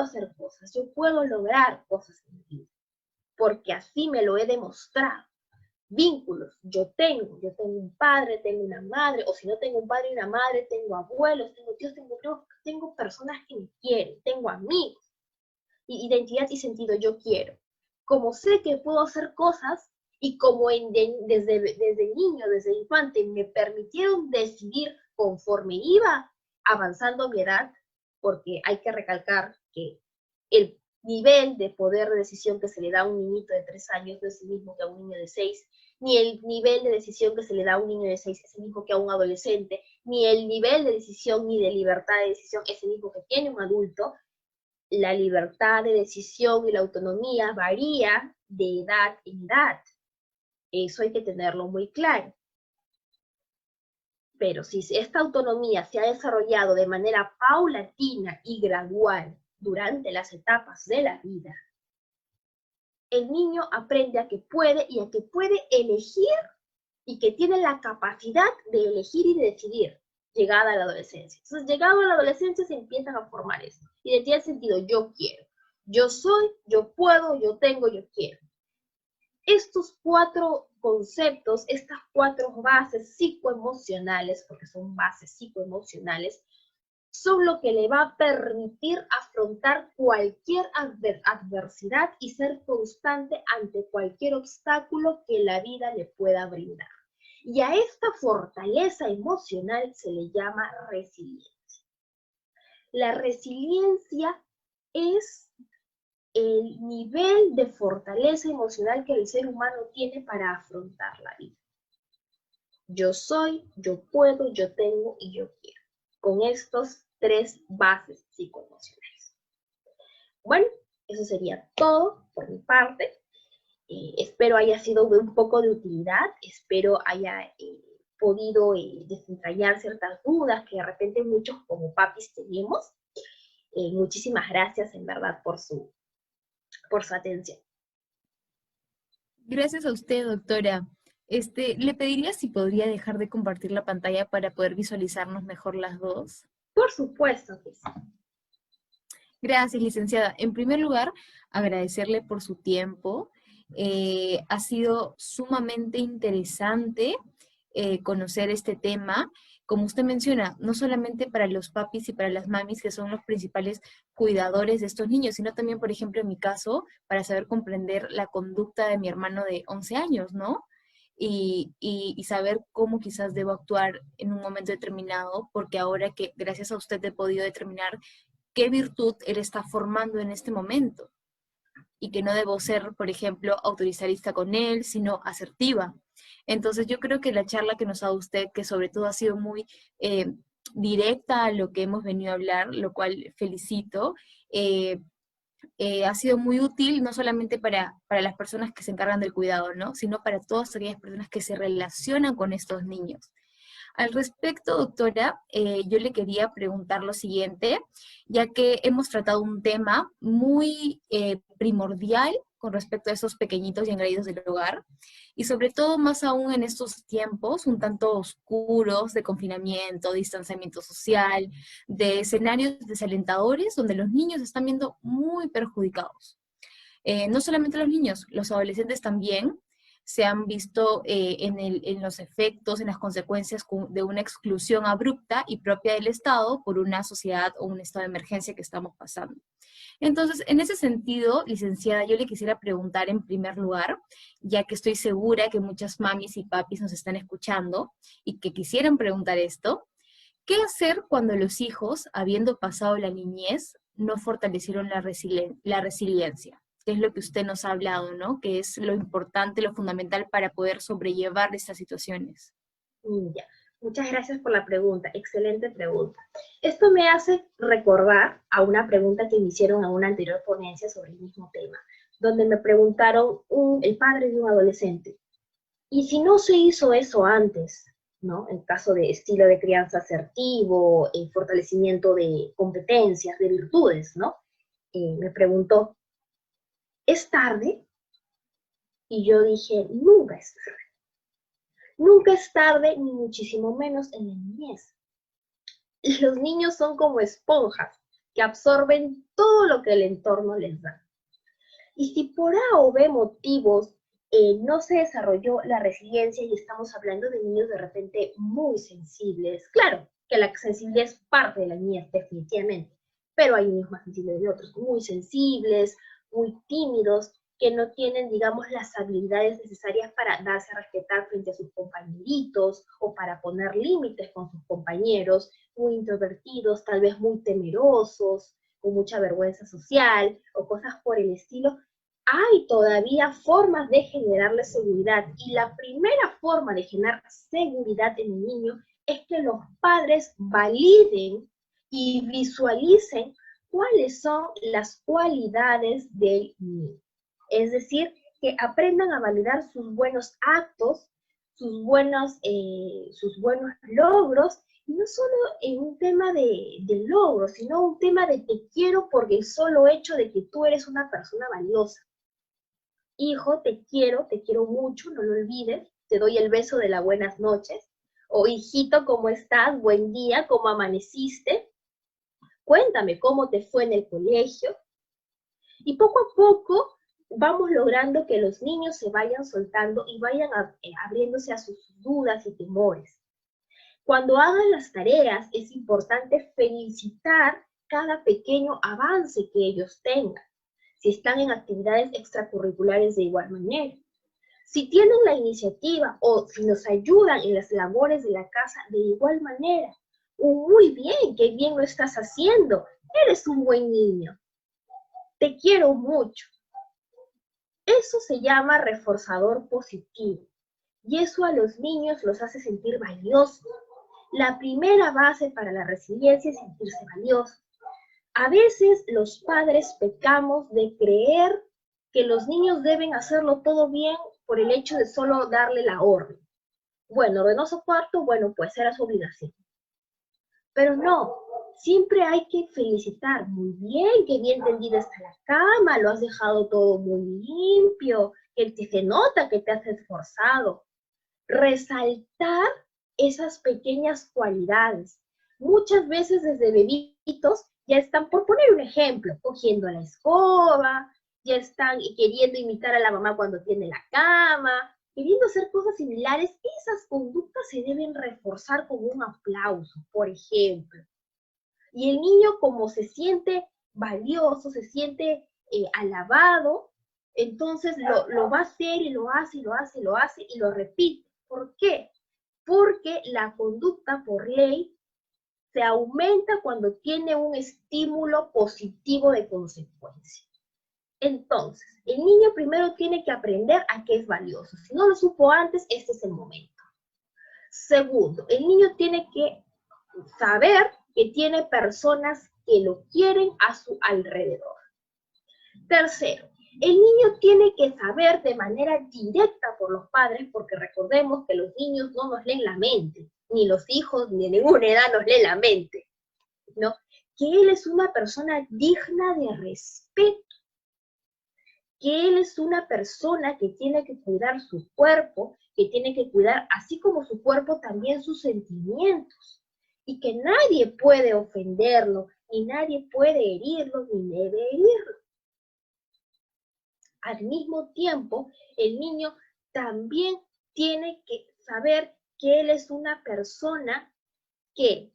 hacer cosas, yo puedo lograr cosas en mi vida, porque así me lo he demostrado. Vínculos, yo tengo un padre, tengo una madre, o si no tengo un padre y una madre, tengo abuelos, tengo tíos, tengo personas que me quieren, tengo amigos. Identidad y sentido, yo quiero. Como sé que puedo hacer cosas y como desde niño, desde infante, me permitieron decidir conforme iba avanzando mi edad, porque hay que recalcar que el nivel de poder de decisión que se le da a un niñito de 3 años no es el mismo que a un niño de 6, ni el nivel de decisión que se le da a un niño de 6 es el mismo que a un adolescente, ni el nivel de decisión ni de libertad de decisión es el mismo que tiene un adulto. La libertad de decisión y la autonomía varía de edad en edad. Eso hay que tenerlo muy claro. Pero si esta autonomía se ha desarrollado de manera paulatina y gradual durante las etapas de la vida, el niño aprende a que puede y a que puede elegir y que tiene la capacidad de elegir y de decidir llegada a la adolescencia. Entonces, llegado a la adolescencia se empiezan a formar esto. Identidad de sentido, yo quiero, yo soy, yo puedo, yo tengo, yo quiero. Estos 4 conceptos, estas 4 bases psicoemocionales, porque son bases psicoemocionales, son lo que le va a permitir afrontar cualquier adversidad y ser constante ante cualquier obstáculo que la vida le pueda brindar. Y a esta fortaleza emocional se le llama resiliencia. La resiliencia es el nivel de fortaleza emocional que el ser humano tiene para afrontar la vida. Yo soy, yo puedo, yo tengo y yo quiero. Con estos 3 bases psicoemocionales. Bueno, eso sería todo por mi parte. Espero haya sido de un poco de utilidad, espero haya podido desentrañar ciertas dudas que de repente muchos como papis tenemos. Muchísimas gracias en verdad por su atención. Gracias a usted, doctora. Le pediría si podría dejar de compartir la pantalla para poder visualizarnos mejor las dos. Por supuesto que sí. Gracias, licenciada. En primer lugar, agradecerle por su tiempo. Ha sido sumamente interesante conocer este tema. Como usted menciona, no solamente para los papis y para las mamis, que son los principales cuidadores de estos niños, sino también, por ejemplo, en mi caso, para saber comprender la conducta de mi hermano de 11 años, ¿no? Y saber cómo quizás debo actuar en un momento determinado, porque ahora que gracias a usted he podido determinar qué virtud él está formando en este momento y que no debo ser, por ejemplo, autoritarista con él, sino asertiva. Entonces yo creo que la charla que nos ha dado usted, que sobre todo ha sido muy directa a lo que hemos venido a hablar, lo cual felicito, eh, ha sido muy útil no solamente para las personas que se encargan del cuidado, ¿no? Sino para todas aquellas personas que se relacionan con estos niños. Al respecto, doctora, yo le quería preguntar lo siguiente, ya que hemos tratado un tema muy primordial con respecto a esos pequeñitos y engreídos del hogar, y sobre todo más aún en estos tiempos un tanto oscuros de confinamiento, distanciamiento social, de escenarios desalentadores donde los niños se están viendo muy perjudicados. No solamente los niños, los adolescentes también se han visto en los efectos, en las consecuencias de una exclusión abrupta y propia del Estado por una sociedad o un estado de emergencia que estamos pasando. Entonces, en ese sentido, licenciada, yo le quisiera preguntar en primer lugar, ya que estoy segura que muchas mamis y papis nos están escuchando y que quisieran preguntar esto, ¿qué hacer cuando los hijos, habiendo pasado la niñez, no fortalecieron la resiliencia? Que es lo que usted nos ha hablado, ¿no? Que es lo importante, lo fundamental para poder sobrellevar estas situaciones. Ya. Muchas gracias por la pregunta, excelente pregunta. Esto me hace recordar a una pregunta que me hicieron en una anterior ponencia sobre el mismo tema, donde me preguntaron el padre de un adolescente, ¿y si no se hizo eso antes? ¿No? En caso de estilo de crianza asertivo, fortalecimiento de competencias, de virtudes, ¿no? Me preguntó, ¿es tarde? Y yo dije, nunca es tarde. Nunca es tarde, ni muchísimo menos en la niñez. Los niños son como esponjas que absorben todo lo que el entorno les da. Y si por A o B motivos no se desarrolló la resiliencia y estamos hablando de niños de repente muy sensibles, claro que la sensibilidad es parte de la niñez definitivamente, pero hay niños más sensibles de otros, muy sensibles, muy tímidos, que no tienen, digamos, las habilidades necesarias para darse a respetar frente a sus compañeritos o para poner límites con sus compañeros, muy introvertidos, tal vez muy temerosos, con mucha vergüenza social o cosas por el estilo. Hay todavía formas de generarle seguridad y la primera forma de generar seguridad en el niño es que los padres validen y visualicen cuáles son las cualidades del niño. Es decir, que aprendan a validar sus buenos actos, sus buenos logros, y no solo en un tema de logro, sino un tema de te quiero porque el solo hecho de que tú eres una persona valiosa. Hijo, te quiero mucho, no lo olvides, te doy el beso de las buenas noches. O hijito, ¿cómo estás? Buen día, ¿cómo amaneciste? Cuéntame cómo te fue en el colegio. Y poco a poco vamos logrando que los niños se vayan soltando y vayan abriéndose a sus dudas y temores. Cuando hagan las tareas, es importante felicitar cada pequeño avance que ellos tengan. Si están en actividades extracurriculares de igual manera. Si tienen la iniciativa o si nos ayudan en las labores de la casa de igual manera. Muy bien, qué bien lo estás haciendo. Eres un buen niño. Te quiero mucho. Eso se llama reforzador positivo. Y eso a los niños los hace sentir valiosos. La primera base para la resiliencia es sentirse valiosos. A veces los padres pecamos de creer que los niños deben hacerlo todo bien por el hecho de solo darle la orden. Bueno, ordenó su cuarto, bueno, pues era su obligación. Pero no, siempre hay que felicitar. Muy bien, qué bien tendida está la cama, lo has dejado todo muy limpio, que se nota que te has esforzado. Resaltar esas pequeñas cualidades. muchas veces desde bebitos ya están, por poner un ejemplo, cogiendo la escoba, ya están queriendo imitar a la mamá cuando tiene la cama, queriendo hacer cosas similares. Esas conductas se deben reforzar con un aplauso, por ejemplo. Y el niño, como se siente valioso, se siente alabado, entonces lo va a hacer y lo hace y lo hace y lo hace y lo repite. ¿Por qué? Porque la conducta por ley se aumenta cuando tiene un estímulo positivo de consecuencia. Entonces, el niño primero tiene que aprender a qué es valioso. Si no lo supo antes, este es el momento. Segundo, el niño tiene que saber que tiene personas que lo quieren a su alrededor. Tercero, el niño tiene que saber de manera directa por los padres, porque recordemos que los niños no nos leen la mente, ni los hijos ni de ninguna edad nos leen la mente, ¿no? Que él es una persona digna de respeto, que él es una persona que tiene que cuidar su cuerpo, que tiene que cuidar, así como su cuerpo, también sus sentimientos, y que nadie puede ofenderlo, ni nadie puede herirlo, ni debe herirlo. Al mismo tiempo, el niño también tiene que saber que él es una persona que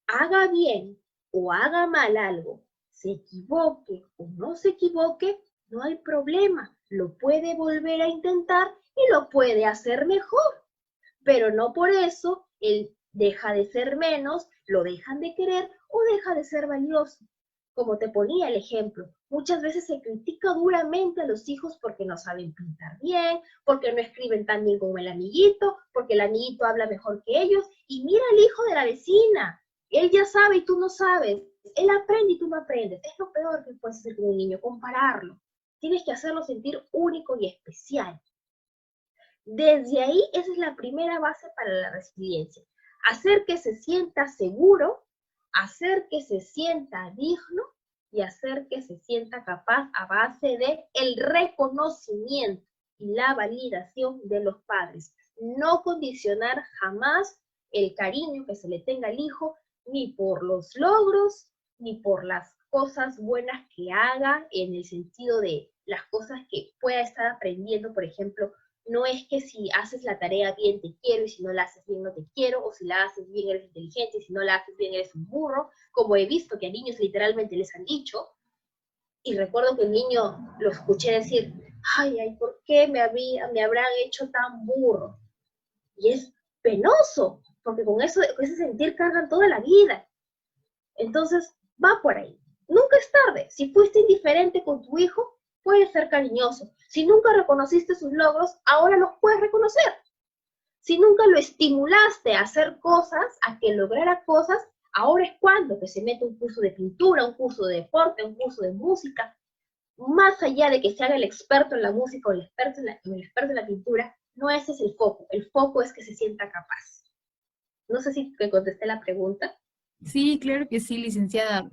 haga bien o haga mal algo, se equivoque o no se equivoque, no hay problema, lo puede volver a intentar y lo puede hacer mejor, pero no por eso él deja de ser menos, lo dejan de querer o deja de ser valioso. Como te ponía el ejemplo, muchas veces se critica duramente a los hijos porque no saben pintar bien, porque no escriben tan bien como el amiguito, porque el amiguito habla mejor que ellos, y mira al hijo de la vecina, él ya sabe y tú no sabes, él aprende y tú no aprendes. Es lo peor que puedes hacer con un niño, compararlo. Tienes que hacerlo sentir único y especial. Desde ahí, esa es la primera base para la resiliencia. Hacer que se sienta seguro, hacer que se sienta digno y hacer que se sienta capaz a base de el reconocimiento y la validación de los padres. No condicionar jamás el cariño que se le tenga al hijo, ni por los logros, ni por las cosas buenas que haga, en el sentido de las cosas que pueda estar aprendiendo. Por ejemplo, no es que si haces la tarea bien te quiero y si no la haces bien no te quiero, o si la haces bien eres inteligente y si no la haces bien eres un burro, como he visto que a niños literalmente les han dicho. Y recuerdo que el niño lo escuché decir, ay, ¿por qué me habrán hecho tan burro? Y es penoso, porque con ese sentir cargan toda la vida. Entonces, va por ahí. Nunca es tarde. Si fuiste indiferente con tu hijo, puedes ser cariñoso. Si nunca reconociste sus logros, ahora los puedes reconocer. Si nunca lo estimulaste a hacer cosas, a que lograra cosas, ahora es cuando que se mete un curso de pintura, un curso de deporte, un curso de música. Más allá de que se haga el experto en la música o el experto en la pintura, no ese es el foco. El foco es que se sienta capaz. No sé si te contesté la pregunta. Sí, claro que sí, licenciada.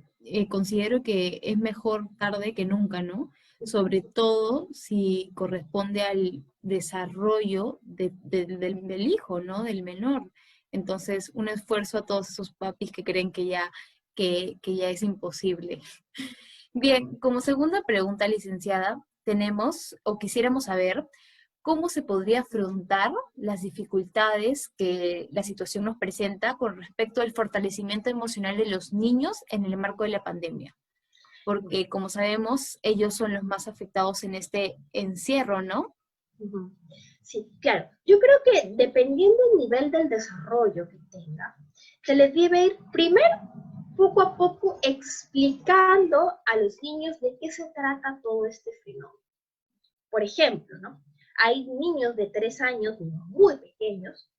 Considero que es mejor tarde que nunca, ¿no? Sobre todo si corresponde al desarrollo del hijo, ¿no? Del menor. Entonces, un esfuerzo a todos esos papis que creen que ya es imposible. Bien, como segunda pregunta, licenciada, tenemos o quisiéramos saber cómo se podría afrontar las dificultades que la situación nos presenta con respecto al fortalecimiento emocional de los niños en el marco de la pandemia. Porque, como sabemos, ellos son los más afectados en este encierro, ¿no? Sí, claro. Yo creo que dependiendo del nivel del desarrollo que tenga, se les debe ir primero, poco a poco, explicando a los niños de qué se trata todo este fenómeno. Por ejemplo, ¿no? Hay niños de 3 años, niños muy pequeños,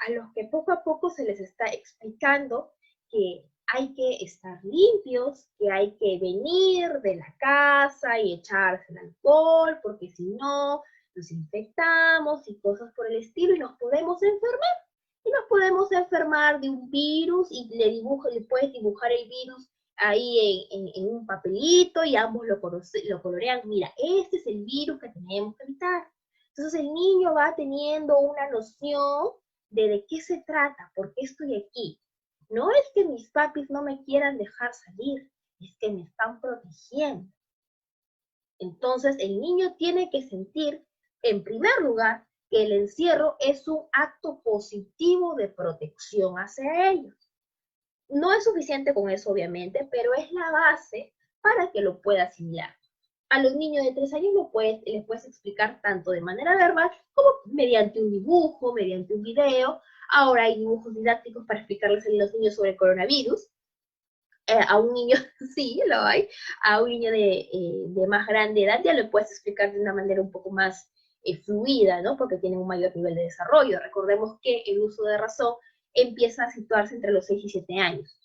a los que poco a poco se les está explicando que hay que estar limpios, que hay que venir de la casa y echarse el alcohol, porque si no, nos infectamos y cosas por el estilo y nos podemos enfermar. Y nos podemos enfermar de un virus y le puedes dibujar el virus ahí en un papelito y ambos lo colorean. Mira, este es el virus que tenemos que evitar. Entonces el niño va teniendo una noción de qué se trata, por qué estoy aquí. No es que mis papis no me quieran dejar salir, es que me están protegiendo. Entonces, el niño tiene que sentir, en primer lugar, que el encierro es un acto positivo de protección hacia ellos. No es suficiente con eso, obviamente, pero es la base para que lo pueda asimilar. A los niños de 3 años les puedes explicar tanto de manera verbal como mediante un dibujo, mediante un video. Ahora hay dibujos didácticos para explicarles a los niños sobre el coronavirus. A un niño, sí, lo hay, a un niño de más grande edad ya le puedes explicar de una manera un poco más fluida, ¿no? Porque tiene un mayor nivel de desarrollo. Recordemos que el uso de razón empieza a situarse entre los 6 y 7 años.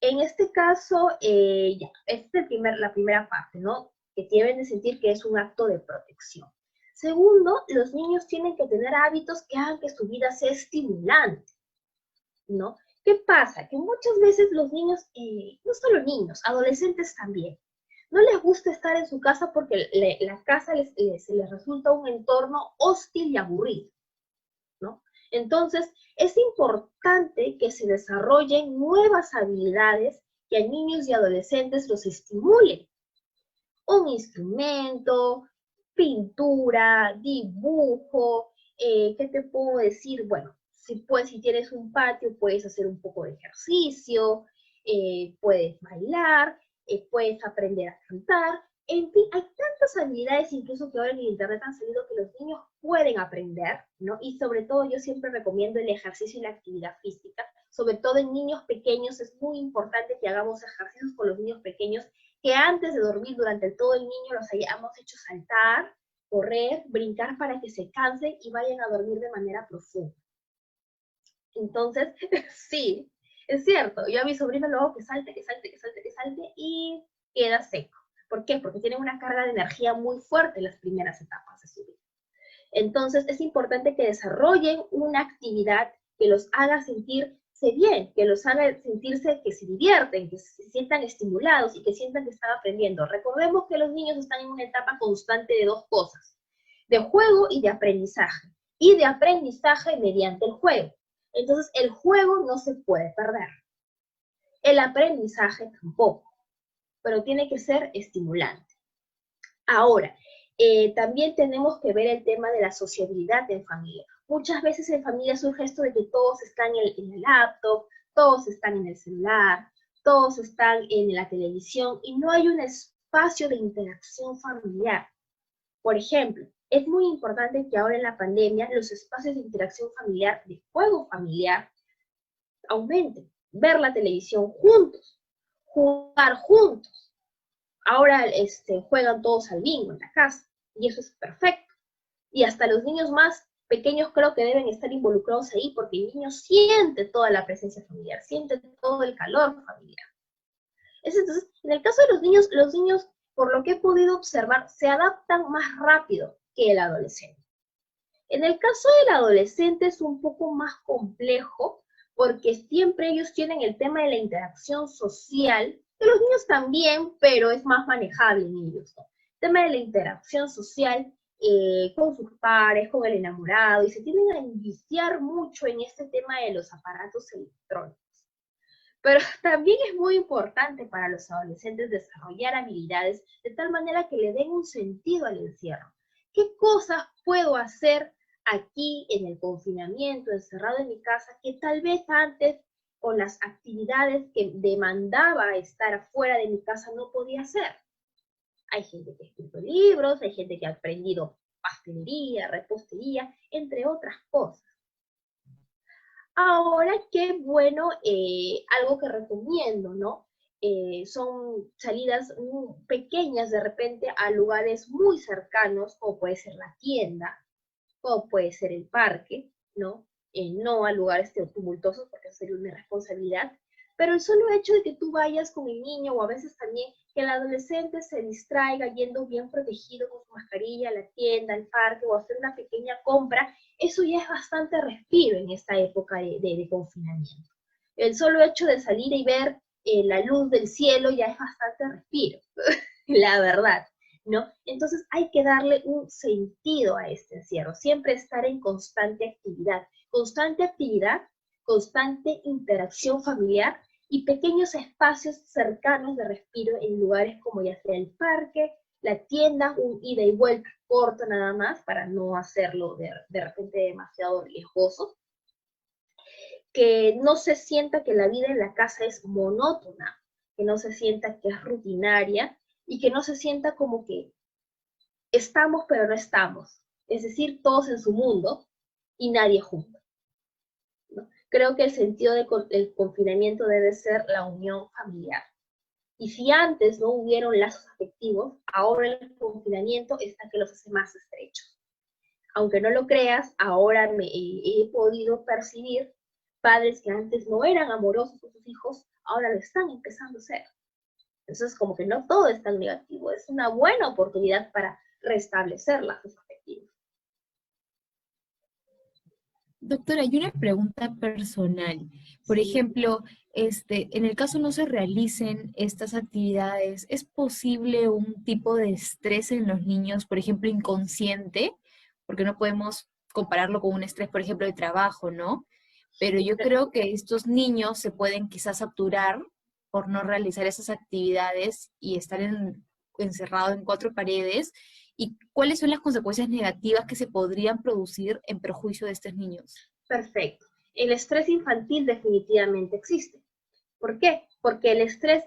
En este caso, ya, esta es la primera parte, ¿no? Que deben de sentir que es un acto de protección. Segundo, los niños tienen que tener hábitos que hagan que su vida sea estimulante, ¿no? ¿Qué pasa? Que muchas veces los niños, no solo niños, adolescentes también, no les gusta estar en su casa porque la casa les resulta un entorno hostil y aburrido, ¿no? Entonces, es importante que se desarrollen nuevas habilidades que a niños y adolescentes los estimulen. Un instrumento, pintura, dibujo, ¿qué te puedo decir? Bueno, si tienes un patio, puedes hacer un poco de ejercicio, puedes bailar, puedes aprender a cantar. En fin, hay tantas habilidades, incluso que ahora en el internet han salido, que los niños pueden aprender, ¿no? Y sobre todo yo siempre recomiendo el ejercicio y la actividad física. Sobre todo en niños pequeños es muy importante que hagamos ejercicios con los niños pequeños, que antes de dormir durante todo el niño los hayamos hecho saltar, correr, brincar para que se cansen y vayan a dormir de manera profunda. Entonces, sí, es cierto, yo a mi sobrino lo hago que salte, que salte, que salte, que salte y queda seco. ¿Por qué? Porque tienen una carga de energía muy fuerte en las primeras etapas de su vida. Entonces, es importante que desarrollen una actividad que los haga sentirse bien, que los haga sentirse que se divierten, que se sientan estimulados y que sientan que están aprendiendo. Recordemos que los niños están en una etapa constante de dos cosas, de juego y de aprendizaje, y de aprendizaje mediante el juego. Entonces, el juego no se puede perder. El aprendizaje tampoco, pero tiene que ser estimulante. Ahora, también tenemos que ver el tema de la sociabilidad en familia. Muchas veces en familia surge esto de que todos están en el laptop, todos están en el celular, todos están en la televisión y no hay un espacio de interacción familiar. Por ejemplo, es muy importante que ahora en la pandemia los espacios de interacción familiar, de juego familiar, aumenten. Ver la televisión juntos, jugar juntos. Ahora juegan todos al bingo en la casa y eso es perfecto. Y hasta los niños más pequeños creo que deben estar involucrados ahí porque el niño siente toda la presencia familiar, siente todo el calor familiar. Entonces, en el caso de los niños, por lo que he podido observar, se adaptan más rápido que el adolescente. En el caso del adolescente es un poco más complejo porque siempre ellos tienen el tema de la interacción social, que los niños también, pero es más manejable en ellos, ¿no? El tema de la interacción social con sus pares, con el enamorado, y se tienden a enviciar mucho en este tema de los aparatos electrónicos. Pero también es muy importante para los adolescentes desarrollar habilidades de tal manera que le den un sentido al encierro. ¿Qué cosas puedo hacer aquí en el confinamiento, encerrado en mi casa, que tal vez antes con las actividades que demandaba estar afuera de mi casa no podía hacer? Hay gente que ha escrito libros, hay gente que ha aprendido pastelería, repostería, entre otras cosas. Ahora, qué bueno, algo que recomiendo, ¿no? Son salidas pequeñas de repente a lugares muy cercanos, como puede ser la tienda, como puede ser el parque, ¿no? No a lugares tumultuosos, porque eso sería una irresponsabilidad, pero el solo hecho de que tú vayas con el niño, o a veces también que el adolescente se distraiga yendo bien protegido con su mascarilla a la tienda, al parque, o hacer una pequeña compra, eso ya es bastante respiro en esta época de confinamiento. El solo hecho de salir y ver la luz del cielo ya es bastante respiro, la verdad, ¿no? Entonces hay que darle un sentido a este encierro, siempre estar en constante actividad. Constante actividad constante interacción familiar y pequeños espacios cercanos de respiro en lugares como ya sea el parque, la tienda, un ida y vuelta corto nada más para no hacerlo de repente demasiado riesgoso. Que no se sienta que la vida en la casa es monótona, que no se sienta que es rutinaria y que no se sienta como que estamos pero no estamos, es decir, todos en su mundo y nadie junto, ¿no? Creo que el sentido del confinamiento debe ser la unión familiar. Y si antes no hubieron lazos afectivos, ahora el confinamiento está que los hace más estrechos. Aunque no lo creas, ahora he podido percibir padres que antes no eran amorosos con sus hijos, ahora lo están empezando a ser. Entonces, como que no todo es tan negativo, es una buena oportunidad para restablecer lazos afectivos. Doctora, hay una pregunta personal. Por Sí. ejemplo, en el caso no se realicen estas actividades, ¿es posible un tipo de estrés en los niños, por ejemplo, inconsciente? Porque no podemos compararlo con un estrés, por ejemplo, de trabajo, ¿no? Pero yo creo que estos niños se pueden quizás saturar por no realizar esas actividades y estar encerrados en cuatro paredes. ¿Y cuáles son las consecuencias negativas que se podrían producir en perjuicio de estos niños? Perfecto. El estrés infantil definitivamente existe. ¿Por qué? Porque el estrés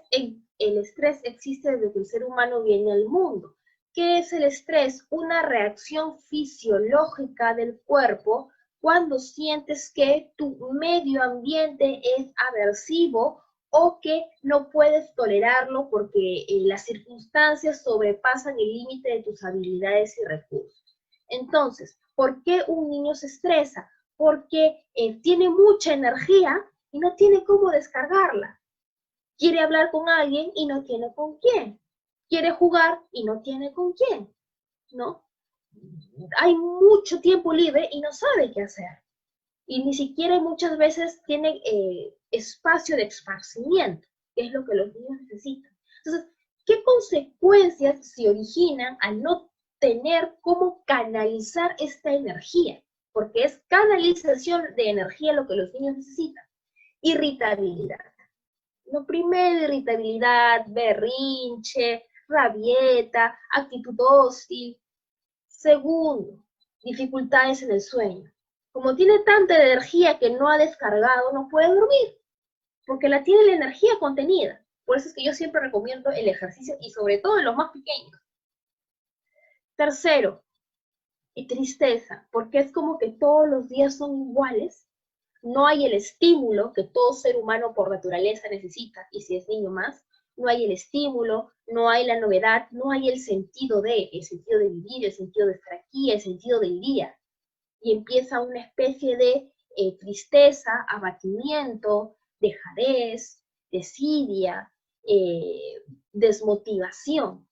existe desde que el ser humano viene al mundo. ¿Qué es el estrés? Una reacción fisiológica del cuerpo cuando sientes que tu medio ambiente es aversivo o que no puedes tolerarlo porque las circunstancias sobrepasan el límite de tus habilidades y recursos. Entonces, ¿por qué un niño se estresa? Porque tiene mucha energía y no tiene cómo descargarla. Quiere hablar con alguien y no tiene con quién. Quiere jugar y no tiene con quién, ¿no? Hay mucho tiempo libre y no sabe qué hacer. Y ni siquiera muchas veces tiene espacio de esparcimiento, que es lo que los niños necesitan. Entonces, ¿qué consecuencias se originan al no tener cómo canalizar esta energía? Porque es canalización de energía lo que los niños necesitan. Irritabilidad. Lo primero, irritabilidad, berrinche, rabieta, actitud hostil. Segundo, dificultades en el sueño. Como tiene tanta energía que no ha descargado, no puede dormir, porque la tiene la energía contenida. Por eso es que yo siempre recomiendo el ejercicio y sobre todo en los más pequeños. Tercero, y tristeza, porque es como que todos los días son iguales, no hay el estímulo que todo ser humano por naturaleza necesita, y si es niño más, no hay el estímulo, no hay la novedad, no hay el sentido de vivir, el sentido de estar aquí, el sentido del día. Y empieza una especie de tristeza, abatimiento, dejadez, desidia, desmotivación,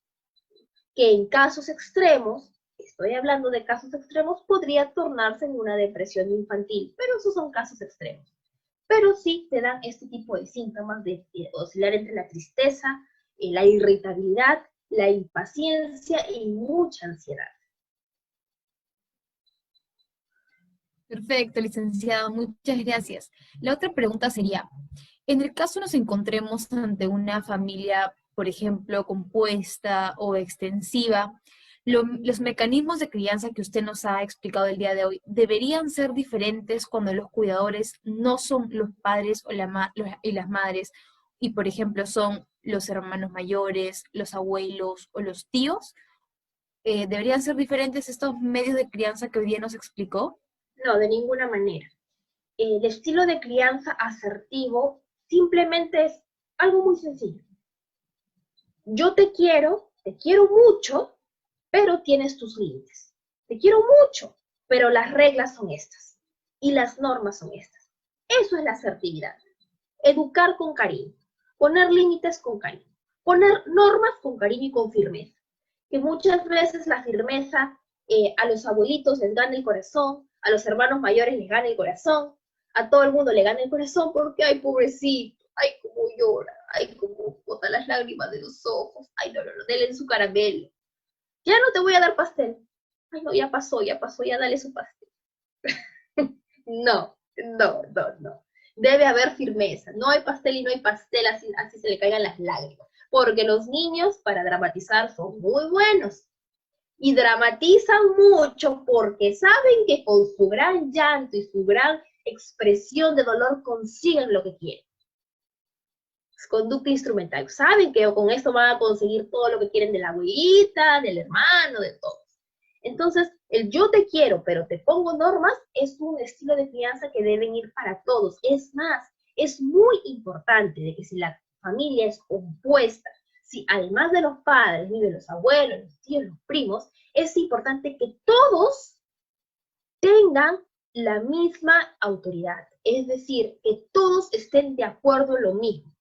que en casos extremos, estoy hablando de casos extremos, podría tornarse en una depresión infantil, pero esos son casos extremos. Pero sí te dan este tipo de síntomas de oscilar entre la tristeza, la irritabilidad, la impaciencia y mucha ansiedad. Perfecto, licenciado, muchas gracias. La otra pregunta sería, en el caso nos encontremos ante una familia, por ejemplo, compuesta o extensiva, los mecanismos de crianza que usted nos ha explicado el día de hoy deberían ser diferentes cuando los cuidadores no son los padres o y las madres, y por ejemplo son los hermanos mayores, los abuelos o los tíos. ¿Deberían ser diferentes estos medios de crianza que hoy día nos explicó? No, de ninguna manera. El estilo de crianza asertivo simplemente es algo muy sencillo. Yo te quiero mucho, pero tienes tus límites. Te quiero mucho, pero las reglas son estas y las normas son estas. Eso es la asertividad. Educar con cariño, poner límites con cariño, poner normas con cariño y con firmeza. Que muchas veces la firmeza a los abuelitos les gana el corazón, a los hermanos mayores les gana el corazón, a todo el mundo le gana el corazón porque, ay, pobrecito, ay, cómo llora, ay, cómo bota las lágrimas de los ojos, ay, no, denle su caramelo. Ya no te voy a dar pastel. Ay, no, ya pasó, ya dale su pastel. No, no, no, no. debe haber firmeza. No hay pastel y no hay pastel, así se le caigan las lágrimas. Porque los niños, para dramatizar, son muy buenos. Y dramatizan mucho porque saben que con su gran llanto y su gran expresión de dolor consiguen lo que quieren. Es conducta instrumental. Saben que con esto van a conseguir todo lo que quieren de la abuelita, del hermano, de todos. Entonces, el yo te quiero, pero te pongo normas, es un estilo de crianza que deben ir para todos. Es más, es muy importante de que si la familia es compuesta, si además de los padres, de los abuelos, los tíos, los primos, es importante que todos tengan la misma autoridad. Es decir, que todos estén de acuerdo en lo mismo.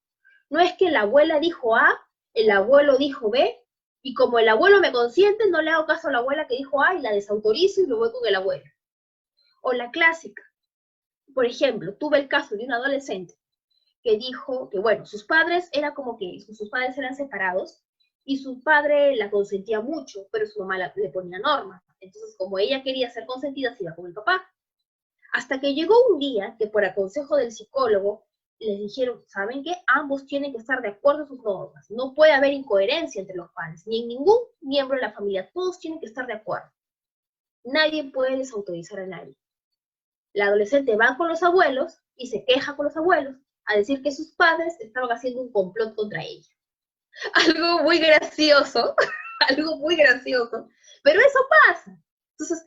No es que la abuela dijo A, el abuelo dijo B, y como el abuelo me consiente, no le hago caso a la abuela que dijo A y la desautorizo y me voy con el abuelo. O la clásica. Por ejemplo, tuve el caso de un adolescente que dijo que, bueno, sus padres era como que sus padres eran separados y su padre la consentía mucho, pero su mamá le ponía normas. Entonces, como ella quería ser consentida, se iba con el papá. Hasta que llegó un día que por aconsejo del psicólogo les dijeron, ¿saben qué? Ambos tienen que estar de acuerdo en sus normas. No puede haber incoherencia entre los padres, ni en ningún miembro de la familia. Todos tienen que estar de acuerdo. Nadie puede desautorizar a nadie. La adolescente va con los abuelos y se queja con los abuelos a decir que sus padres estaban haciendo un complot contra ella. Algo muy gracioso, algo muy gracioso, pero eso pasa. Entonces,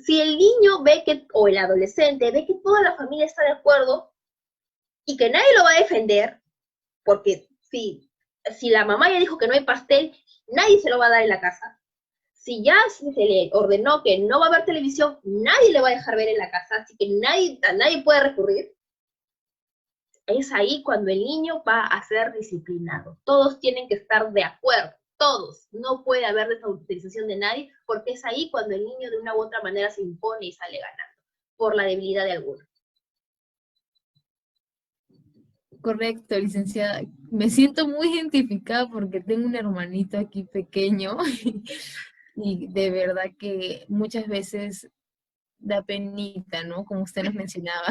si el niño ve que, o el adolescente ve que toda la familia está de acuerdo y que nadie lo va a defender, porque si la mamá ya dijo que no hay pastel, nadie se lo va a dar en la casa. Si ya se le ordenó que no va a haber televisión, nadie le va a dejar ver en la casa, así que a nadie puede recurrir. Es ahí cuando el niño va a ser disciplinado. Todos tienen que estar de acuerdo, todos. No puede haber desautorización de nadie, porque es ahí cuando el niño de una u otra manera se impone y sale ganando, por la debilidad de alguno. Correcto, licenciada. Me siento muy identificada porque tengo un hermanito aquí pequeño y de verdad que muchas veces da penita, ¿no? Como usted nos mencionaba.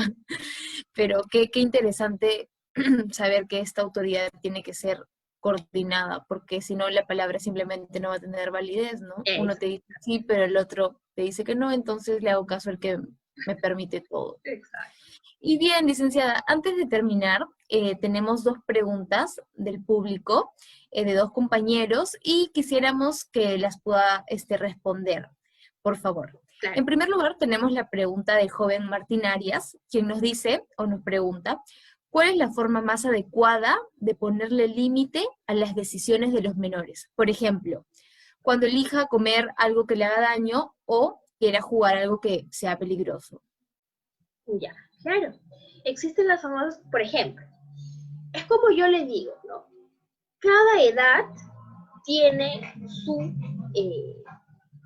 Pero qué interesante saber que esta autoridad tiene que ser coordinada, porque si no la palabra simplemente no va a tener validez, ¿no? Uno te dice sí, pero el otro te dice que no, entonces le hago caso al que me permite todo. Exacto. Y bien, licenciada, antes de terminar, tenemos dos preguntas del público, de dos compañeros, y quisiéramos que las pueda responder, por favor. Claro. En primer lugar, tenemos la pregunta del joven Martín Arias, quien nos dice, o nos pregunta, ¿cuál es la forma más adecuada de ponerle límite a las decisiones de los menores? Por ejemplo, cuando elija comer algo que le haga daño o quiera jugar algo que sea peligroso. Ya, claro. Existen las famosas, por ejemplo, es como yo le digo, ¿no? Cada edad tiene su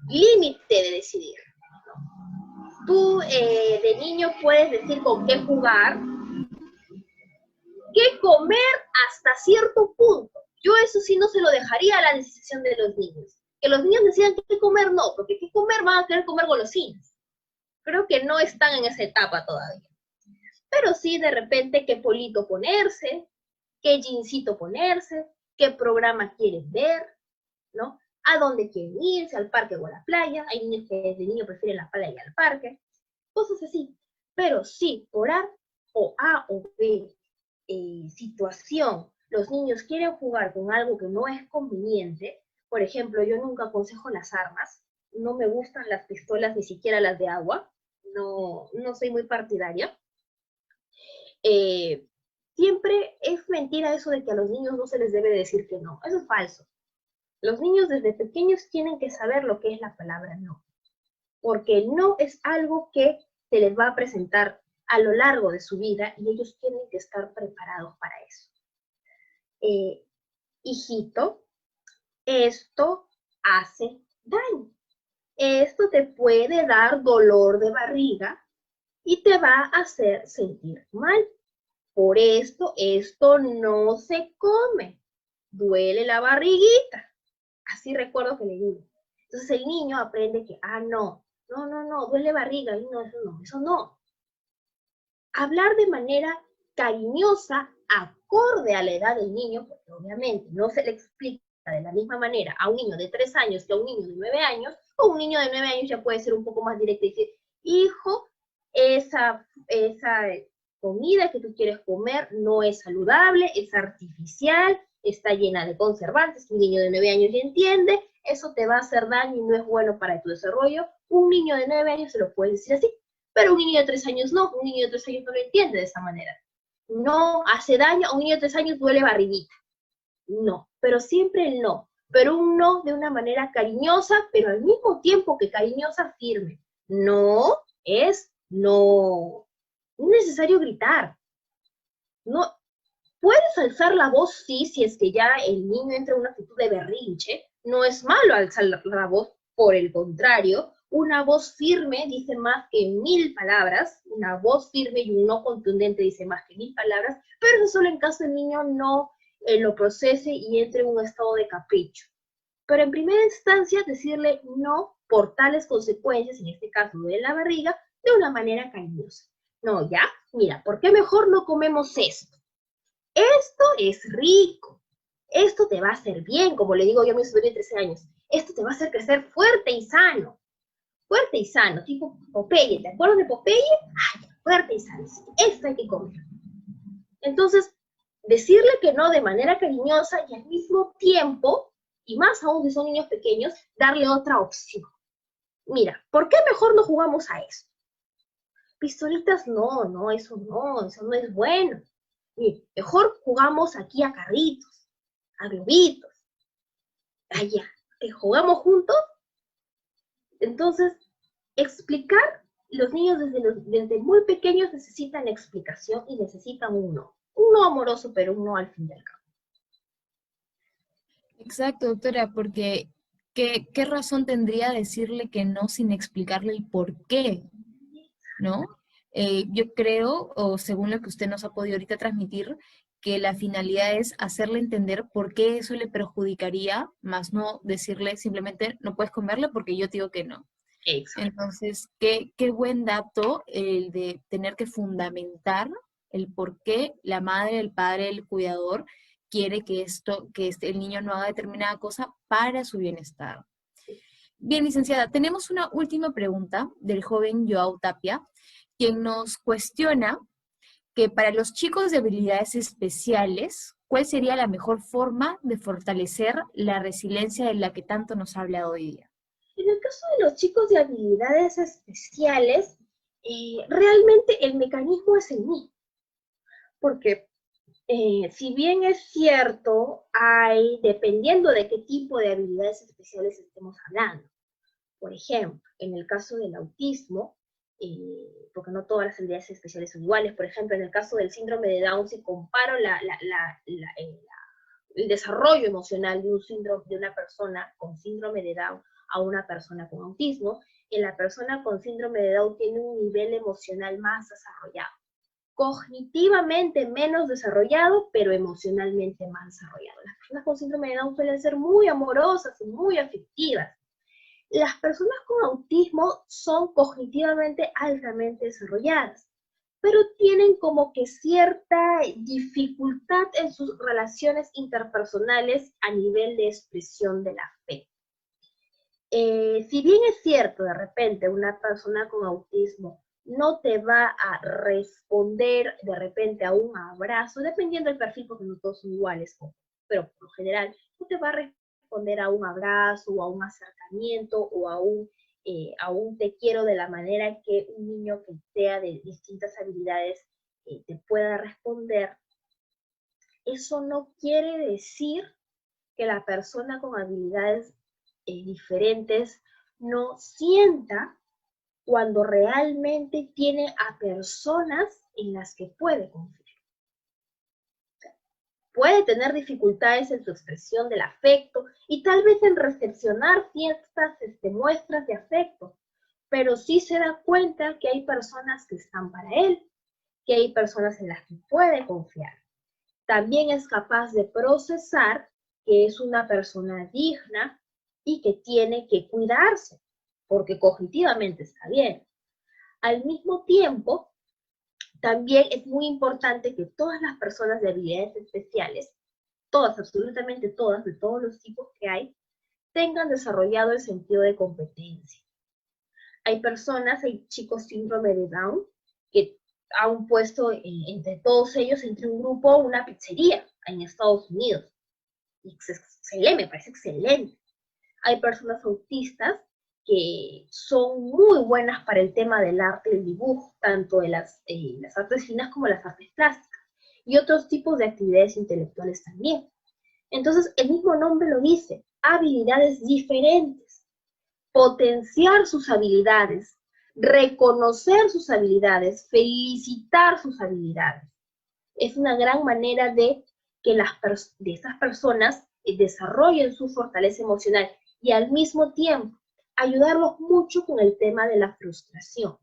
límite de decidir. Tú de niño puedes decir con qué jugar, qué comer hasta cierto punto. Yo eso sí no se lo dejaría a la decisión de los niños. Que los niños decidan qué comer, no, porque qué comer van a querer comer golosinas. Creo que no están en esa etapa todavía. Pero sí de repente qué polito ponerse, qué jeansito ponerse, qué programa quieren ver, ¿no? A dónde quieren irse, al parque o a la playa. Hay niños que desde niño prefieren la playa al parque. Cosas así. Pero sí, por A o B situación, los niños quieren jugar con algo que no es conveniente. Por ejemplo, yo nunca aconsejo las armas. No me gustan las pistolas, ni siquiera las de agua. No soy muy partidaria. Siempre es mentira eso de que a los niños no se les debe decir que no. Eso es falso. Los niños desde pequeños tienen que saber lo que es la palabra no. Porque el no es algo que se les va a presentar a lo largo de su vida y ellos tienen que estar preparados para eso. Hijito, esto hace daño. Esto te puede dar dolor de barriga y te va a hacer sentir mal. Por esto no se come. Duele la barriguita. Así recuerdo que le digo. Entonces el niño aprende que, no, duele barriga. No, eso no. Hablar de manera cariñosa, acorde a la edad del niño, porque obviamente no se le explica de la misma manera a un niño de 3 años que a un niño de 9 años, o un niño de 9 años ya puede ser un poco más directo y decir, hijo, esa comida que tú quieres comer no es saludable, es artificial, está llena de conservantes, un niño de 9 años ya entiende, eso te va a hacer daño y no es bueno para tu desarrollo. Un niño de 9 años se lo puede decir así, pero un niño de 3 años no, un niño de 3 años no lo entiende de esa manera. No hace daño, a un niño de 3 años duele barriguita. No, pero siempre el no. Pero un no de una manera cariñosa, pero al mismo tiempo que cariñosa, firme. No es no. No es necesario gritar. No, puedes alzar la voz, sí, si es que ya el niño entra en una actitud de berrinche. No es malo alzar la voz, por el contrario, una voz firme dice más que 1000 palabras, una voz firme y un no contundente dice más que 1000 palabras, pero eso solo en caso el niño no lo procese y entre en un estado de capricho. Pero en primera instancia decirle no por tales consecuencias, en este caso de la barriga, de una manera cariñosa. No, ya, mira, ¿por qué mejor no comemos esto? Esto es rico, esto te va a hacer bien, como le digo yo a mi sobrino de 13 años, esto te va a hacer crecer fuerte y sano, tipo Popeye, ¿te acuerdas de Popeye? Ay, fuerte y sano, esto hay que comer. Entonces, decirle que no de manera cariñosa y al mismo tiempo, y más aún si son niños pequeños, darle otra opción. Mira, ¿por qué mejor no jugamos a eso? Pistolitas, no, eso no es bueno. Mejor jugamos aquí a carritos, a globitos, allá, que jugamos juntos. Entonces, explicar, los niños desde muy pequeños necesitan explicación y necesitan un no amoroso, pero un no al fin y al cabo. Exacto, doctora, porque ¿qué razón tendría decirle que no sin explicarle el por qué? ¿No? Yo creo, o según lo que usted nos ha podido ahorita transmitir, que la finalidad es hacerle entender por qué eso le perjudicaría, más no decirle simplemente no puedes comerlo porque yo te digo que no. Exacto. Entonces, qué buen dato el de tener que fundamentar el por qué la madre, el padre, el cuidador quiere que el niño no haga determinada cosa para su bienestar. Bien, licenciada, tenemos una última pregunta del joven Joao Tapia, quien nos cuestiona que para los chicos de habilidades especiales, ¿cuál sería la mejor forma de fortalecer la resiliencia de la que tanto nos ha hablado hoy día? En el caso de los chicos de habilidades especiales, realmente el mecanismo es el mismo, porque si bien es cierto, dependiendo de qué tipo de habilidades especiales estemos hablando, por ejemplo, en el caso del autismo, porque no todas las habilidades especiales son iguales, por ejemplo, en el caso del síndrome de Down, si comparo el desarrollo emocional de una persona con síndrome de Down a una persona con autismo, la persona con síndrome de Down tiene un nivel emocional más desarrollado, cognitivamente menos desarrollado, pero emocionalmente más desarrollado. Las personas con síndrome de Down suelen ser muy amorosas y muy afectivas. Las personas con autismo son cognitivamente altamente desarrolladas, pero tienen como que cierta dificultad en sus relaciones interpersonales a nivel de expresión del afecto. Si bien es cierto, de repente una persona con autismo no te va a responder de repente a un abrazo, dependiendo del perfil, porque no todos son iguales, pero por lo general no te va a responder a un abrazo o a un acercamiento o a un te quiero de la manera que un niño que sea de distintas habilidades te pueda responder. Eso no quiere decir que la persona con habilidades diferentes no sienta cuando realmente tiene a personas en las que puede confiar. Puede tener dificultades en su expresión del afecto y tal vez en recepcionar ciertas muestras de afecto, pero sí se da cuenta que hay personas que están para él, que hay personas en las que puede confiar. También es capaz de procesar que es una persona digna y que tiene que cuidarse, porque cognitivamente está bien. Al mismo tiempo, También es muy importante que todas las personas de habilidades especiales, todas, absolutamente todas, de todos los tipos que hay, tengan desarrollado el sentido de competencia. Hay chicos síndrome de Down que han puesto entre todos ellos, entre un grupo, una pizzería en Estados Unidos. Y excelente, me parece excelente. Hay personas autistas que son muy buenas para el tema del arte y el dibujo, tanto de las artes finas como las artes plásticas, y otros tipos de actividades intelectuales también. Entonces, el mismo nombre lo dice, habilidades diferentes, potenciar sus habilidades, reconocer sus habilidades, felicitar sus habilidades. Es una gran manera de que estas personas desarrollen su fortaleza emocional y al mismo tiempo ayudarlos mucho con el tema de la frustración.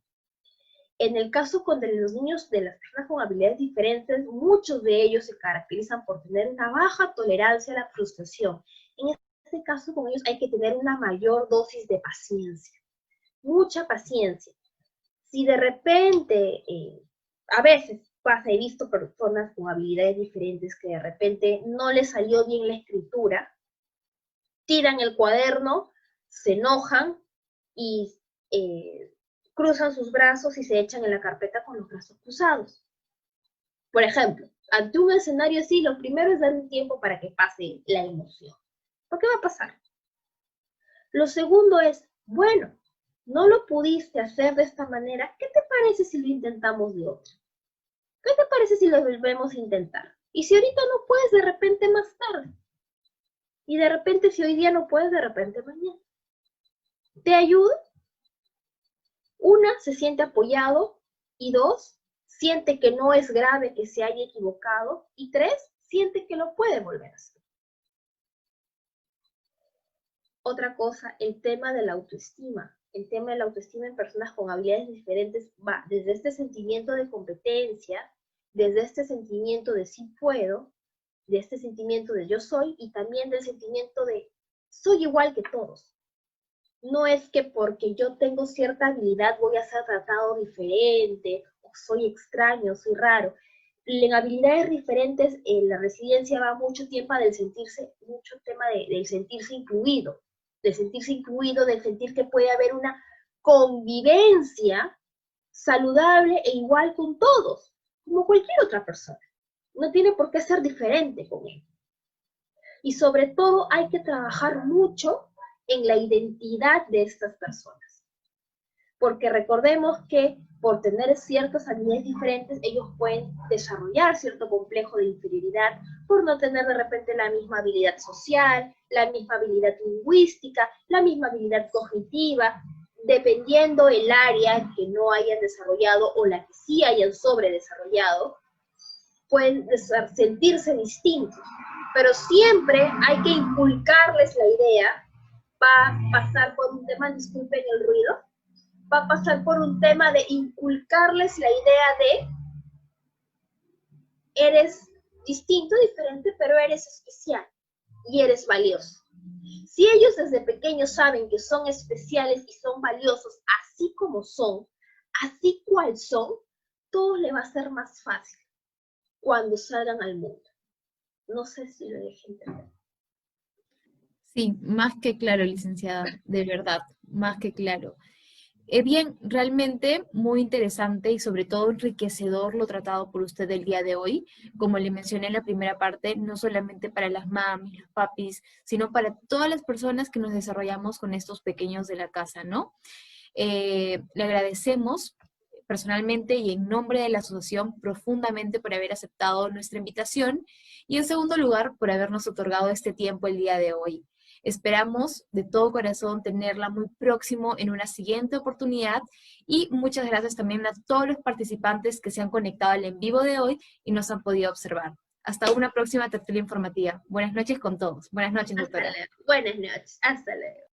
En el caso de los niños, de las personas con habilidades diferentes, muchos de ellos se caracterizan por tener una baja tolerancia a la frustración. En este caso, con ellos hay que tener una mayor dosis de paciencia, mucha paciencia. Si de repente, a veces pasa, he visto personas con habilidades diferentes que de repente no les salió bien la escritura, tiran el cuaderno, se enojan y cruzan sus brazos y se echan en la carpeta con los brazos cruzados. Por ejemplo, ante un escenario así, lo primero es dar un tiempo para que pase la emoción. ¿Por qué va a pasar? Lo segundo es, bueno, no lo pudiste hacer de esta manera, ¿qué te parece si lo intentamos de otra? ¿Qué te parece si lo volvemos a intentar? Y si ahorita no puedes, de repente más tarde. Y de repente, si hoy día no puedes, de repente mañana. ¿Te ayuda? Una, se siente apoyado. Y dos, siente que no es grave que se haya equivocado. Y tres, siente que lo puede volver a hacer. Otra cosa, el tema de la autoestima. El tema de la autoestima en personas con habilidades diferentes va desde este sentimiento de competencia, desde este sentimiento de sí puedo, de este sentimiento de yo soy, y también del sentimiento de soy igual que todos. No es que porque yo tengo cierta habilidad voy a ser tratado diferente, o soy extraño, soy raro. En habilidades diferentes, en la resiliencia va mucho tiempo del sentirse, mucho tema del sentirse incluido, del sentir que puede haber una convivencia saludable e igual con todos, como cualquier otra persona. No tiene por qué ser diferente con él. Y sobre todo hay que trabajar mucho en la identidad de estas personas. Porque recordemos que por tener ciertas habilidades diferentes, ellos pueden desarrollar cierto complejo de inferioridad por no tener de repente la misma habilidad social, la misma habilidad lingüística, la misma habilidad cognitiva, dependiendo el área que no hayan desarrollado o la que sí hayan sobredesarrollado, pueden sentirse distintos. Pero siempre hay que inculcarles la idea, va a pasar por un tema, disculpen el ruido, va a pasar por un tema de inculcarles la idea de eres distinto, diferente, pero eres especial y eres valioso. Si ellos desde pequeños saben que son especiales y son valiosos así como son, así cual son, todo le va a ser más fácil cuando salgan al mundo. No sé si lo dejé entender. Sí, más que claro, licenciada, de verdad, más que claro. Bien, realmente muy interesante y sobre todo enriquecedor lo tratado por usted el día de hoy. Como le mencioné en la primera parte, no solamente para las mamis, los papis, sino para todas las personas que nos desarrollamos con estos pequeños de la casa, ¿no? Le agradecemos personalmente y en nombre de la asociación profundamente por haber aceptado nuestra invitación y en segundo lugar por habernos otorgado este tiempo el día de hoy. Esperamos de todo corazón tenerla muy próximo en una siguiente oportunidad y muchas gracias también a todos los participantes que se han conectado al en vivo de hoy y nos han podido observar. Hasta una próxima tertulia informativa. Buenas noches con todos. Buenas noches, doctora. Buenas noches. Hasta luego.